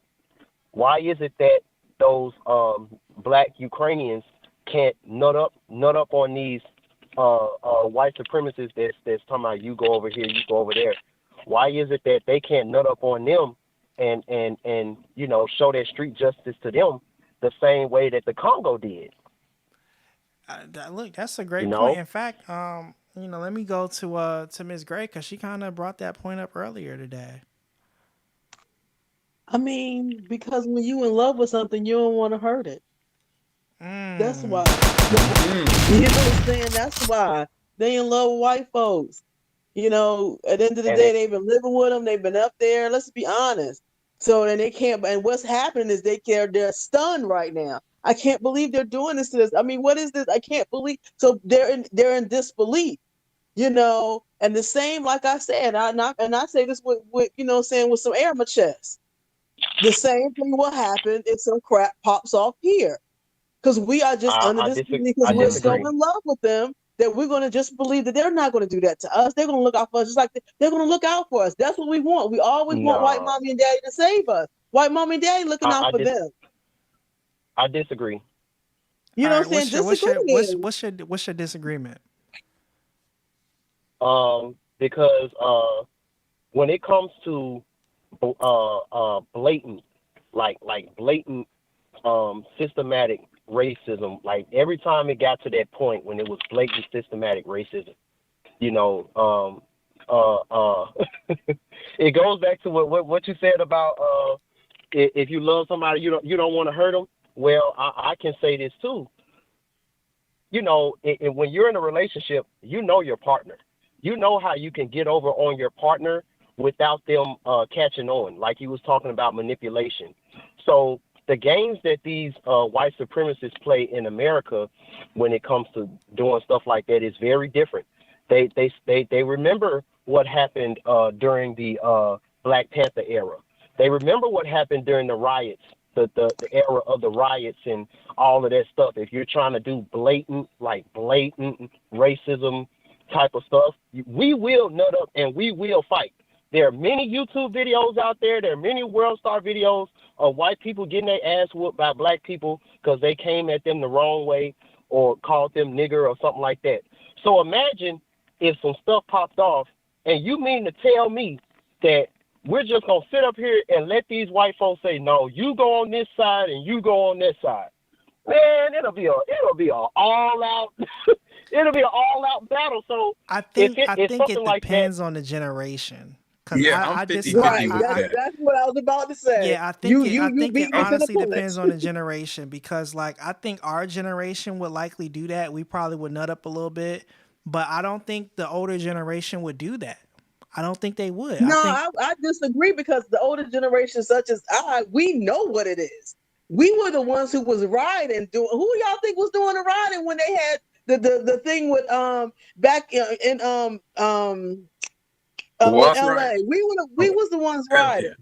why is it that those black Ukrainians can't nut up on these white supremacists that's talking about you go over here, you go over there? Why is it that they can't nut up on them and show their street justice to them the same way that the Congo did? Look, that's a great point. In fact, let me go to Ms. Gray because she kind of brought that point up earlier today. I mean, because when you in love with something, you don't want to hurt it. That's why. You know what I'm saying? That's why they in love with white folks. At the end of the day, they've been living with them. They've been up there. Let's be honest. So then they can't. And what's happening is they're stunned right now. I can't believe they're doing this to this. I mean, what is this? I can't believe. So they're in disbelief. And the same, like I said, I say this with with some air in my chest. The same thing will happen if some crap pops off here, because we are just under this belief because we're so in love with them that we're going to just believe that they're not going to do that to us. They're going to look out for us just like they're going to look out for us. That's what we want. We always want white mommy and daddy to save us. White mommy and daddy looking out for them. I disagree. You know what I'm saying? What's your disagreement? Because when it comes to blatant, blatant systematic racism, like every time it got to that point when it was blatant systematic racism, it goes back to what you said about if you love somebody, you don't want to hurt them. Well, I can say this too. When you're in a relationship, your partner. You know how you can get over on your partner without them catching on, like he was talking about manipulation. So the games that these white supremacists play in America when it comes to doing stuff like that is very different. They remember what happened during the Black Panther era. They remember what happened during the riots, the era of the riots and all of that stuff. If you're trying to do blatant racism type of stuff, we will nut up and we will fight. There are many YouTube videos out there. There are many World Star videos of white people getting their ass whooped by black people because they came at them the wrong way or called them nigger or something like that. So imagine if some stuff popped off, and you mean to tell me that we're just gonna sit up here and let these white folks say, no, you go on this side and you go on that side? Man, it'll be a all out it'll be an all out battle. So I think if it something like that, depends on the generation. Cause Yeah, I I'm 50-50 Right. with that. That's what I was about to say. Yeah, I think You it beat me to the honestly punch. depends on the generation because like I think our generation would likely do that. We probably would nut up a little bit, but I don't think the older generation would do that. I don't think they would. No, I think I disagree because the older generation, such as we know what it is. We were the ones who was riding. Who y'all think was doing the riding when they had the thing with back in with LA? Right. We was the ones Hell riding. yeah.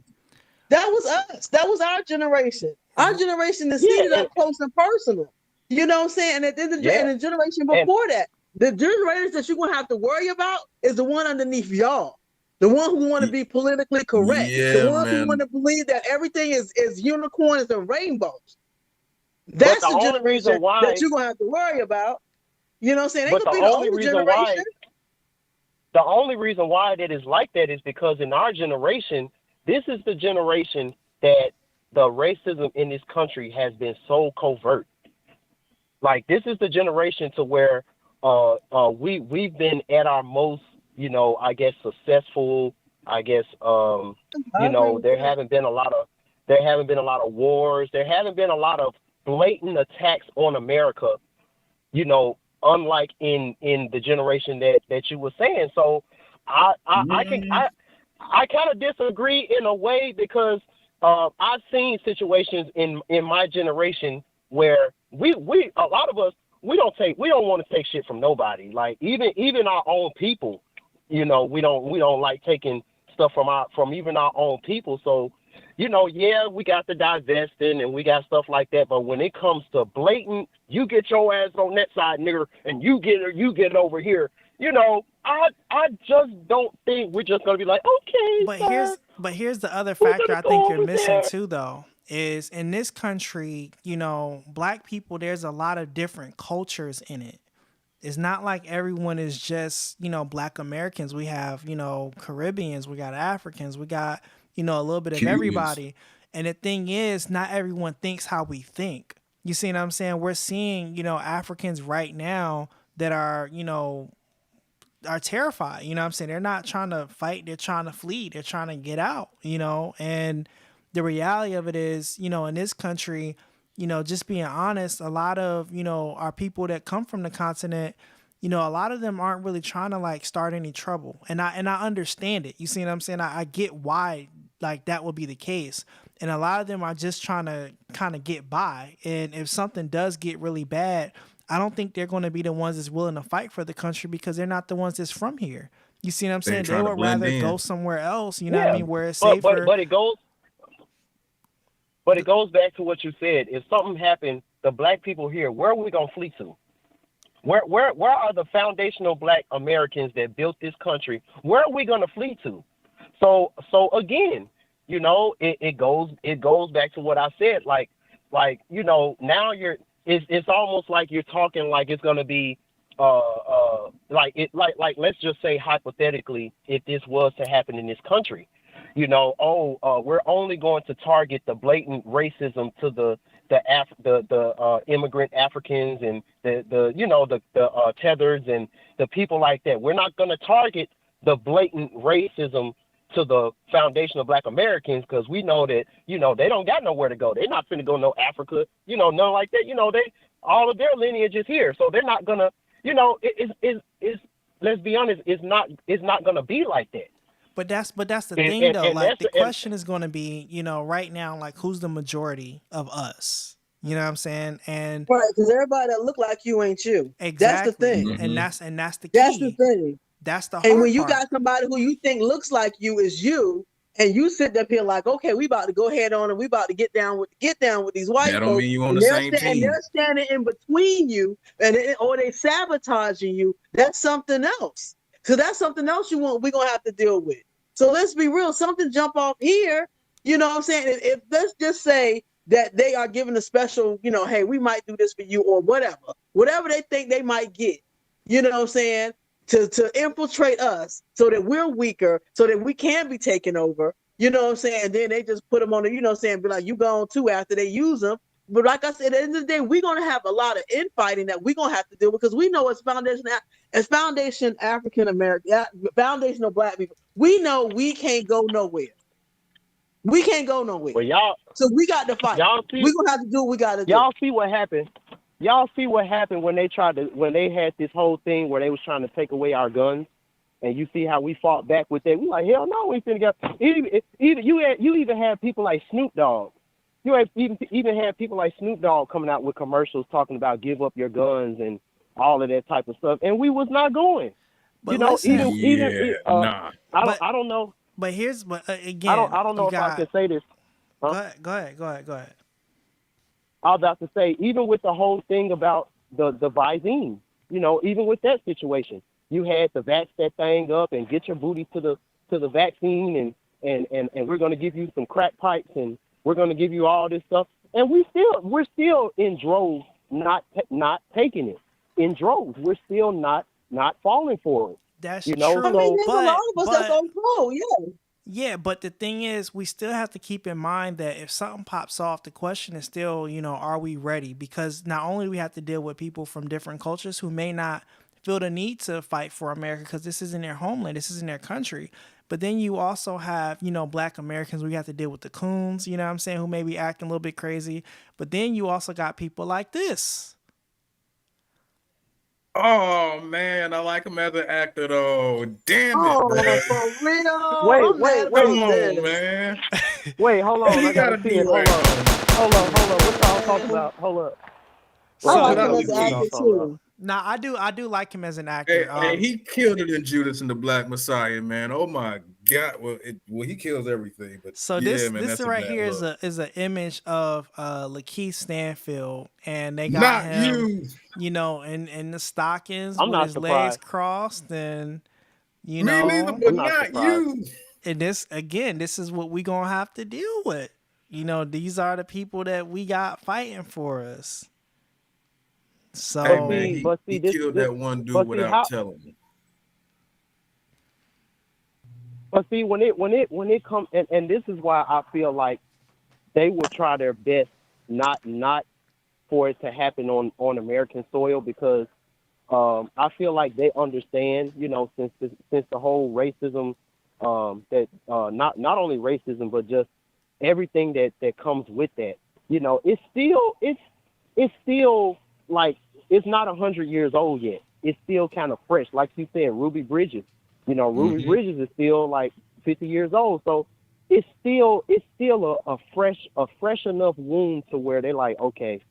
That was us. That was our generation. Our generation is seen it up close and personal. You know what I'm saying? And then the generation before that, the generators that you're gonna have to worry about is the one underneath y'all. The one who want to be politically correct. The Yeah, ones who want man. to believe that everything is unicorns and rainbows. That's the only generation reason why that you're gonna have to worry about. You know what I'm saying? They But could be the the only older reason generation. the only reason why that is like that is because in our generation, this is the generation that the racism in this country has been so covert. Like this is the generation to where we've been at our most, you know, I guess successful. I guess you know, there haven't been a lot of wars. There haven't been a lot of blatant attacks on America, you know, unlike in the generation that you were saying. So I kind of disagree in a way because I've seen situations in my generation where we a lot of us we don't want to take shit from nobody. Like even our own people, you know, we don't like taking stuff from even our own people. So, you know, yeah, we got the divesting and we got stuff like that, but when it comes to blatant, you get your ass on that side, nigger, and you get it over here. You know, I just don't think we're just gonna be like, okay. But here's the other factor I think you're missing too, though, is in this country, you know, black people, there's a lot of different cultures in it. It's not like everyone is just, you know, black Americans. We have, you know, Caribbeans, we got Africans, we got, you know, a little bit of everybody. And the thing is, not everyone thinks how we think. You see what I'm saying? We're seeing, you know, Africans right now that are, you know, are terrified. You know what I'm saying? They're not trying to fight. They're trying to flee. They're trying to get out, you know? And the reality of it is, you know, in this country, you know, just being honest, a lot of, you know, our people that come from the continent, you know, a lot of them aren't really trying to like start any trouble. And I understand it. You see what I'm saying? I get why like that would be the case. And a lot of them are just trying to kind of get by. And if something does get really bad, I don't think they're going to be the ones that's willing to fight for the country because they're not the ones that's from here. You see what I'm saying? They would rather go somewhere else, you know what I mean, where it's safer. But it goes back to what you said. If something happened, the black people here, where are we gonna flee to? Where are the foundational black Americans that built this country? Where are we gonna flee to? So again, you know, it goes back to what I said. Like you know, now it's almost like you're talking like it's gonna be like let's just say hypothetically, if this was to happen in this country. You know, we're only going to target the blatant racism to the immigrant Africans and the you know the tethers and the people like that. We're not going to target the blatant racism to the foundational black Americans because we know that, you know, they don't got nowhere to go. They're not finna go no Africa, you know, nothing like that. You know, all of their lineage is here, so they're not gonna, you know, it's let's be honest, it's not gonna be like that. But that's the thing though. Like the question is going to be, you know, right now, like who's the majority of us? You know what I'm saying? And right, because everybody that look like you ain't you. Exactly. That's the thing. Mm-hmm. And that's the key. That's the thing. That's the hard And when you part. got somebody who you think looks like you is you, and you sit up here like, okay, we about to go head on and we about to get down with these white that folks. Don't mean you on the same team. And they're standing in between you, or they sabotaging you. That's something else. So that's something else we're gonna have to deal with. So let's be real. Something jump off here. You know what I'm saying? If let's just say that they are giving a special, you know, hey, we might do this for you or whatever they think they might get. You know what I'm saying? to infiltrate us so that we're weaker, so that we can be taken over. You know what I'm saying? And then they just put them on the, you know what I'm saying, be like, you gone too after they use them. But like I said, at the end of the day, we're going to have a lot of infighting that we're going to have to do because we know it's foundation African American, foundational Black people. We know we can't go nowhere. We can't go nowhere. Well, so we got to fight. Y'all see, we're going to have to do what we got to do. Y'all see what happened? Y'all see what happened when they had this whole thing where they was trying to take away our guns? And you see how we fought back with that. We like, hell no, we ain't finna get. You even had people like Snoop Dogg. You even had people like Snoop Dogg coming out with commercials talking about give up your guns and all of that type of stuff, and we was not going. But you know, listen, I don't know. But again, I don't know if I can say this. Huh? Go ahead. I was about to say, even with the whole thing about the Visine, you know, even with that situation, you had to vax that thing up and get your booty to the vaccine, and we're going to give you some crack pipes, and we're going to give you all this stuff, and we're still in droves not taking it. In droves, we're still not falling for it. That's true. I mean, there's a lot of us that's on pro, yeah. Yeah, but the thing is, we still have to keep in mind that if something pops off, the question is still, you know, are we ready? Because not only do we have to deal with people from different cultures who may not feel the need to fight for America because this isn't their homeland, this isn't their country. But then you also have, you know, Black Americans, we have to deal with the coons, you know what I'm saying, who may be acting a little bit crazy. But then you also got people like this. Oh man, I like him as an actor though. Damn it, man. For real. Wait, come on, man. Wait, hold on. He I gotta see it. Hold on. What y'all talking about? Hold up. I like him as an actor too. Nah, I do like him as an actor. Hey, he killed it in Judas and the Black Messiah, man. Oh my God. Well, he kills everything. But so yeah, this right here is an image of Lakeith Stanfield, and they got not him, you know, in the stockings with his legs crossed, and you know, me neither, but not you. And this is what we gonna have to deal with. You know, these are the people that we got fighting for us. So, hey man, he killed that one dude without telling me. But see, when it comes, and this is why I feel like they will try their best not for it to happen on American soil, because I feel like they understand, you know, since the whole racism, that not only racism but just everything that comes with that, you know, it's still like it's not 100 years old yet. It's still kind of fresh, like you said, Ruby Bridges. You know, Ruby Bridges is still like 50 years old, so it's still a fresh enough wound to where they're like, okay,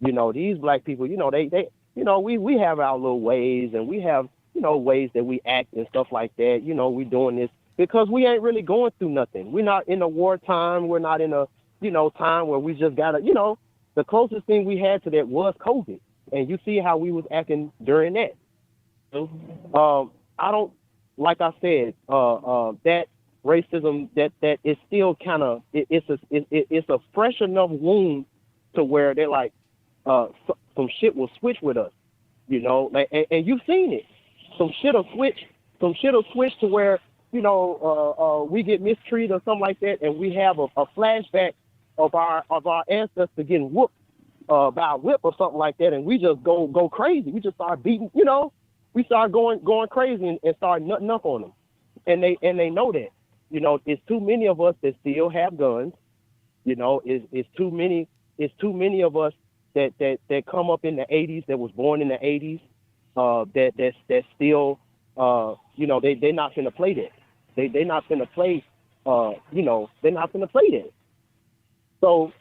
you know, these Black people, you know, they you know, we have our little ways, and we have, you know, ways that we act and stuff like that. You know, we doing this because we ain't really going through nothing. We're not in a wartime. We're not in a, you know, time where we just gotta, you know, the closest thing we had to that was COVID, and you see how we was acting during that. I don't. Like I said, that racism that is still kind of it's a fresh enough wound to where they're like, some shit will switch with us, you know, like, and you've seen it. Some shit will switch to where, you know, we get mistreated or something like that, and we have a flashback of our ancestors getting whooped by a whip or something like that, and we just go crazy. We just start beating, you know. We start going crazy and start nutting up on them, and they know that, you know, it's too many of us that still have guns, you know, it's too many of us that come up in the 80s, that was born in the 80s, that still, you know, they're not gonna play that, they're not gonna play, you know, they're not gonna play that. So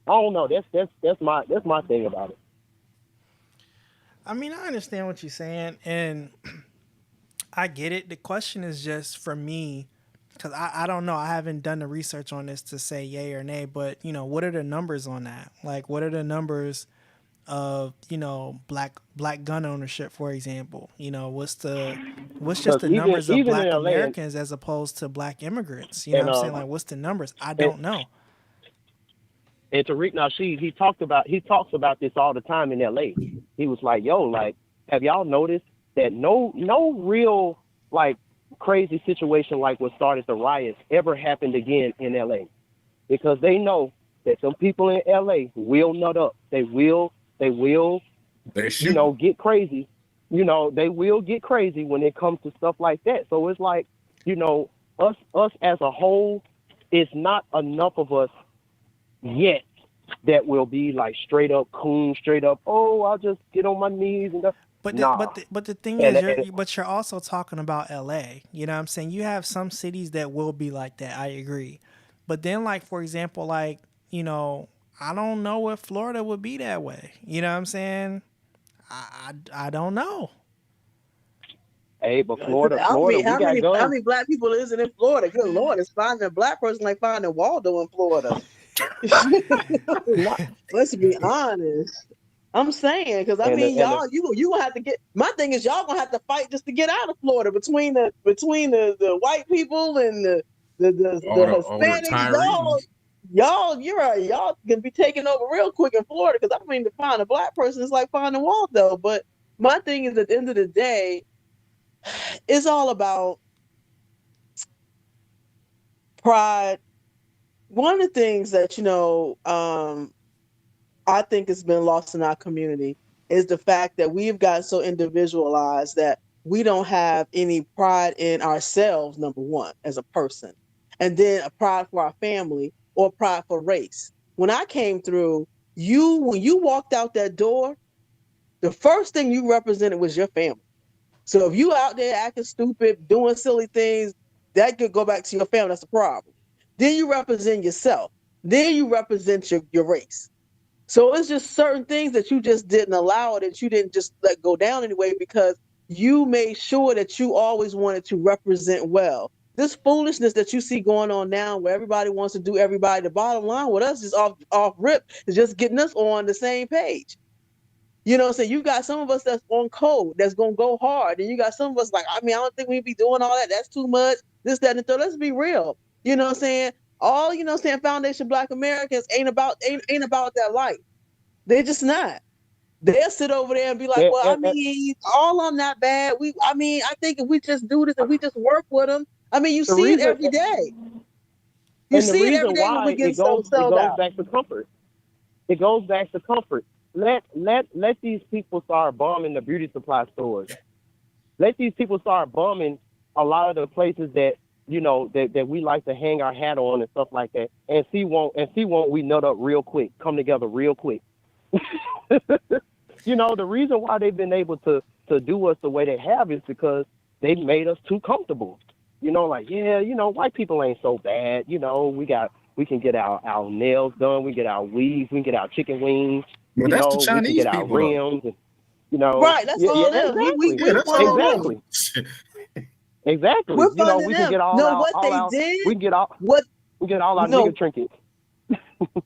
I don't know. That's my thing about it. I mean, I understand what you're saying, and I get it. The question is just for me, because I don't know. I haven't done the research on this to say yay or nay, but, you know, what are the numbers on that? Like, what are the numbers of, you know, black gun ownership, for example? You know, what's just the numbers of Black Americans as opposed to Black immigrants? You know what I'm saying? Like, what's the numbers? I don't know. And Tariq Nasheed, he talks about this all the time in LA. He was like, yo, like, have y'all noticed that no real like crazy situation like what started the riots ever happened again in LA, because they know that some people in LA will nut up. They will get crazy. They will get crazy when it comes to stuff like that. So it's like, us as a whole, it's not enough of us yet that will be like straight up coon, straight up, oh, I'll just get on my knees and But nah. the thing is, you're also talking about LA. You know what I'm saying? You have some cities that will be like that. I agree. But then, like, for example, like, I don't know if Florida would be that way. You know what I'm saying? I don't know. Hey, but Florida, how we got many guns. black people is it in Florida? Good Lord, it's finding a black person like finding Waldo in Florida. Let's be honest. I'm saying, because I mean, y'all, you gonna have to get. My thing is, y'all gonna have to fight just to get out of Florida between the white people and the Hispanics. You're right. Y'all gonna be taking over real quick in Florida, because I mean, to find a black person is like finding Waldo. But my thing is, at the end of the day, it's all about pride. One of the things that I think has been lost in our community is the fact that we've gotten so individualized that we don't have any pride in ourselves, number one, as a person, and then a pride for our family or pride for race. When I came through, when you walked out that door, the first thing you represented was your family. So if you out there acting stupid, doing silly things, that could go back to your family. That's the problem. Then you represent yourself. Then you represent your race. So it's just certain things that you just didn't allow, that you didn't just let go down anyway, because you made sure that you always wanted to represent well. This foolishness that you see going on now, where everybody wants to do everybody, the bottom line with us is off rip is just getting us on the same page. You know what I'm saying? You got some of us that's on code, that's going to go hard. And you got some of us like, I mean, I don't think we be doing all that. That's too much. This, that, and the third. Let's be real. You know what I'm saying? All, Foundation Black Americans ain't about that life. They're just not. They'll sit over there and be like, well, I mean, all I'm not bad. I think if we just do this and we just work with them, I mean, you see it every day. You see it every day when we get sold out. Back to comfort. It goes back to comfort. Let these people start bombing the beauty supply stores. Let these people start bombing a lot of the places that that we like to hang our hat on and stuff like that, and see won't we nut up real quick, come together real quick. The reason why they've been able to do us the way they have is because they made us too comfortable. White people ain't so bad. We can get our nails done, we get our weaves, we can get our chicken wings. Well, that's the Chinese we can get our people, rims. And, right, that's all them. Exactly. Exactly. We're we can get all our, we can get all our nigga trinkets.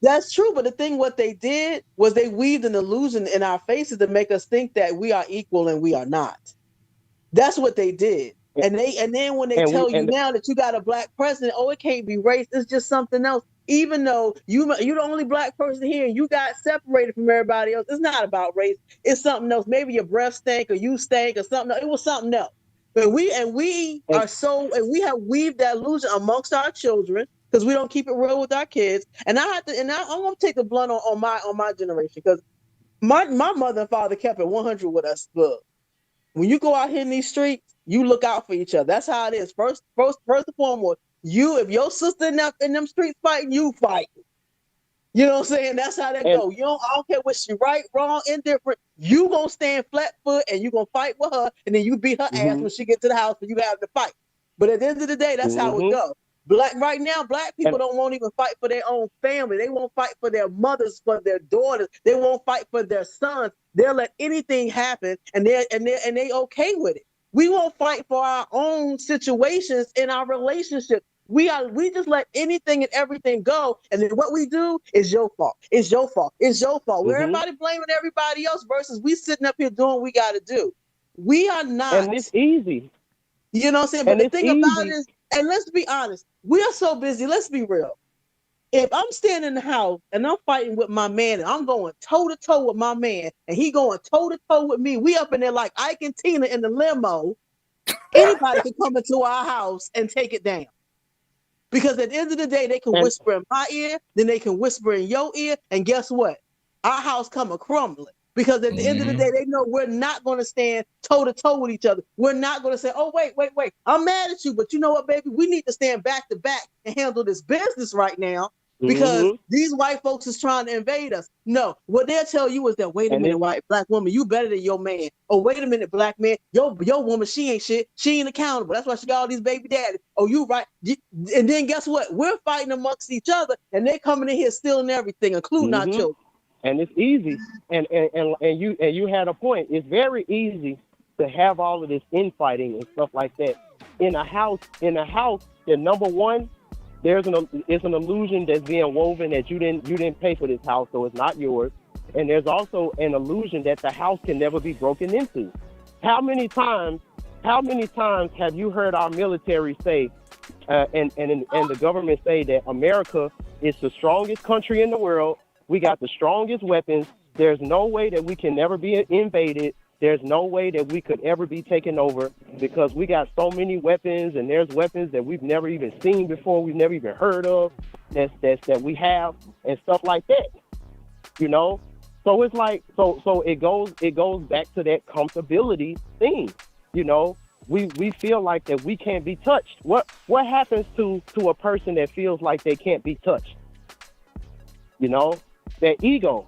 That's true, but the thing, what they did was they weaved an illusion in our faces to make us think that we are equal and we are not. That's what they did. And then when they tell you now that you got a black president, oh, it can't be race, it's just something else. Even though you're the only black person here and you got separated from everybody else, it's not about race. It's something else. Maybe your breath stank or you stank or something else. It was something else. But we have weaved that illusion amongst our children, because we don't keep it real with our kids. And I want to take the blunt on my generation, because my mother and father kept it 100 with us. Look, when you go out here in these streets, you look out for each other. That's how it is. First and foremost, if your sister in them streets fighting, you fight. You know what I'm saying? That's how that go. I don't care what she right, wrong, indifferent. You gonna stand flat foot and you gonna fight with her, and then you beat her ass when she get to the house and you have to fight. But at the end of the day, that's how it go. Right now, black people won't even fight for their own family. They won't fight for their mothers, for their daughters. They won't fight for their sons. They'll let anything happen, and they okay with it. We won't fight for our own situations in our relationships. We just let anything and everything go, and then what we do is your fault. It's your fault. It's your fault. We're everybody blaming everybody else versus we sitting up here doing what we got to do. We are not. And it's easy. You know what I'm saying? But the thing about it is, and let's be honest, we are so busy. Let's be real. If I'm standing in the house and I'm fighting with my man and I'm going toe to toe with my man and he going toe to toe with me, we up in there like Ike and Tina in the limo. Anybody can come into our house and take it down. Because at the end of the day, they can whisper in my ear, then they can whisper in your ear, and guess what? Our house come a crumbling. Because at the end of the day, they know we're not going to stand toe to toe with each other. We're not going to say, oh, wait. I'm mad at you, but you know what, baby? We need to stand back to back and handle this business right now because these white folks is trying to invade us. No, what they'll tell you is that, wait a minute, white black woman, you better than your man. Oh, wait a minute, black man, your woman, she ain't shit. She ain't accountable. That's why she got all these baby daddies. Oh, you right. And then guess what? We're fighting amongst each other, and they're coming in here stealing everything, including our children. And it's easy, and you had a point. It's very easy to have all of this infighting and stuff like that in a house. That number one, it's an illusion that's being woven that you didn't pay for this house, so it's not yours. And there's also an illusion that the house can never be broken into. How many times have you heard our military say, and the government say that America is the strongest country in the world? We got the strongest weapons. There's no way that we can never be invaded. There's no way that we could ever be taken over because we got so many weapons, and there's weapons that we've never even seen before, we've never even heard of, that we have, and stuff like that. You know? So it's like so it goes back to that comfortability thing. You know, we feel like that we can't be touched. What happens to a person that feels like they can't be touched? You know? That ego,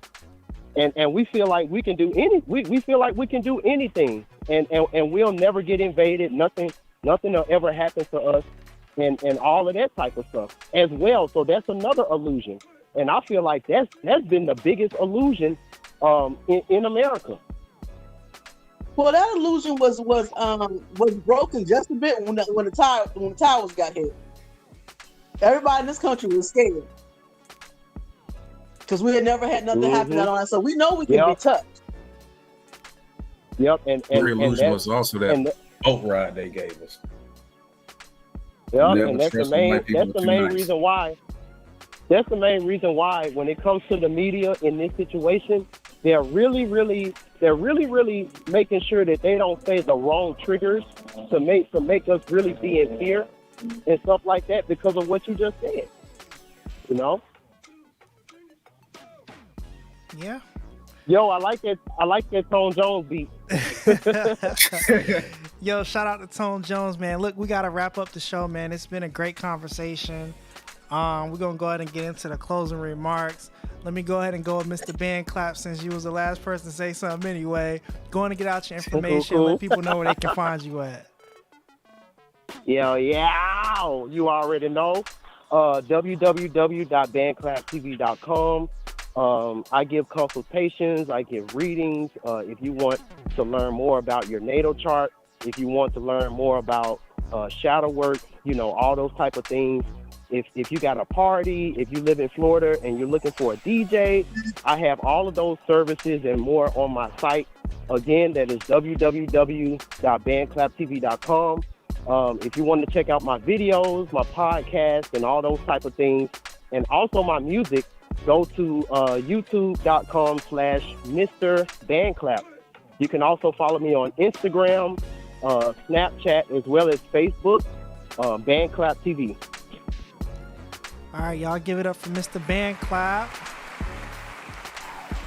and we feel like we can do we feel like we can do anything, and we'll never get invaded. Nothing will ever happen to us, and all of that type of stuff as well. So that's another illusion, and I feel like that's been the biggest illusion in America. Well, that illusion was broken just a bit when the towers got hit. Everybody in this country was scared. Because we had never had nothing happen on us, so we know we can be touched. Yep, and illusion was also that boat ride they gave us. Yep, and that's the main reason why. That's the main reason why when it comes to the media in this situation, they're really making sure that they don't say the wrong triggers to make us really be in fear and stuff like that because of what you just said. You know. Yeah. Yo, I like that Tone Jones beat. Yo, shout out to Tone Jones, man. Look, we gotta wrap up the show, man. It's been a great conversation. We're gonna go ahead and get into the closing remarks. Let me go ahead and go with Mr. Band Clap since you was the last person to say something anyway. Go on and get out your information. Let people know where they can find you at. Yeah, you already know. www.bandclaptv.com. I give consultations, I give readings. If you want to learn more about your natal chart, if you want to learn more about shadow work, you know, all those type of things. If you got a party, if you live in Florida and you're looking for a DJ, I have all of those services and more on my site. Again, that is www.bandclaptv.com. If you want to check out my videos, my podcast, and all those type of things, and also my music, go to youtube.com/Mr. Bandclap. You can also follow me on Instagram, Snapchat, as well as Facebook, Bandclap TV. All right, y'all give it up for Mr. Bandclap.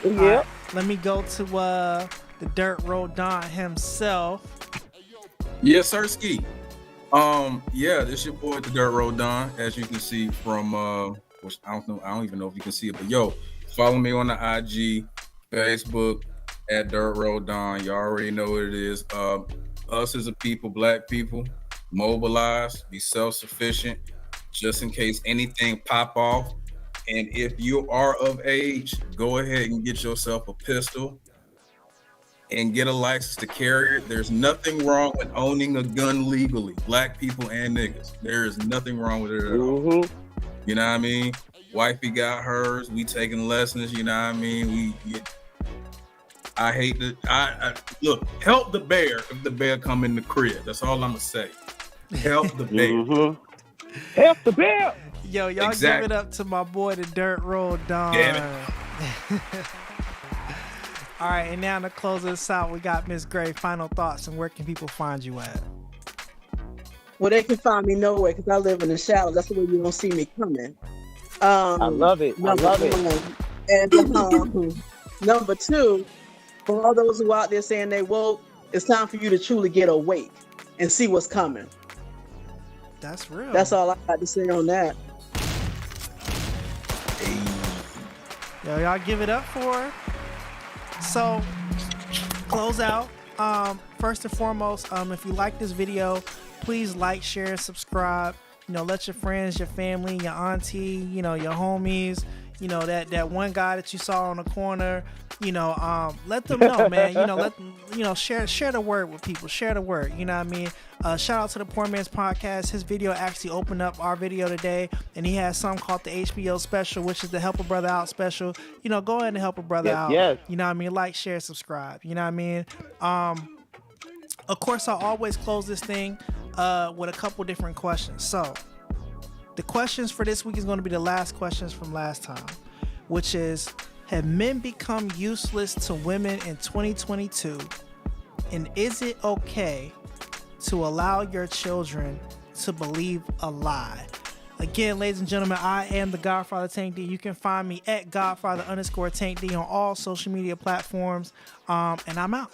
Yeah. Right, let me go to the Dirt Road Don himself. Yes, sir, Ski. This your boy, the Dirt Road Don, as you can see from which I don't even know if you can see it, but yo, follow me on the IG, Facebook at Dirt Road Don. You already know what it is. Us as a people, black people, mobilize, be self-sufficient, just in case anything pop off. And if you are of age, go ahead and get yourself a pistol and get a license to carry it. There's nothing wrong with owning a gun legally, black people and niggas. There is nothing wrong with it at all. You know what I mean? Wifey got hers. We taking lessons. You know what I mean? I hate that. I look. Help the bear if the bear come in the crib. That's all I'm gonna say. Help the bear. Help the bear. Yo, y'all Exactly. give it up to my boy, the Dirt Road Don. All right, and now to close this out, we got Miss Gray. Final thoughts, and where can people find you at? Well, they can find me nowhere because I live in the shadows. That's the way you don't see me coming. I love it. I love it. And number two, for all those who are out there saying they woke, it's time for you to truly get awake and see what's coming. That's real. That's all I got to say on that. Yo, y'all give it up for her. So, close out. First and foremost, if you like this video, please like, share, subscribe. You know, let your friends, your family, your auntie, you know, your homies, you know, that one guy that you saw on the corner, you know, let them know, man. You know, let them, you know, share the word with people. Share the word. You know what I mean? Shout out to the Poor Man's Podcast. His video actually opened up our video today, and he has something called the HBO special, which is the Help a Brother Out special. You know, go ahead and help a brother out. Yes. You know what I mean? Like, share, subscribe. You know what I mean? Of course, I'll always close this thing with a couple different questions. So, the questions for this week is going to be the last questions from last time, which is, have men become useless to women in 2022? And is it okay to allow your children to believe a lie? Again, ladies and gentlemen, I am the Godfather Tank D. You can find me at Godfather_Tank D on all social media platforms. And I'm out.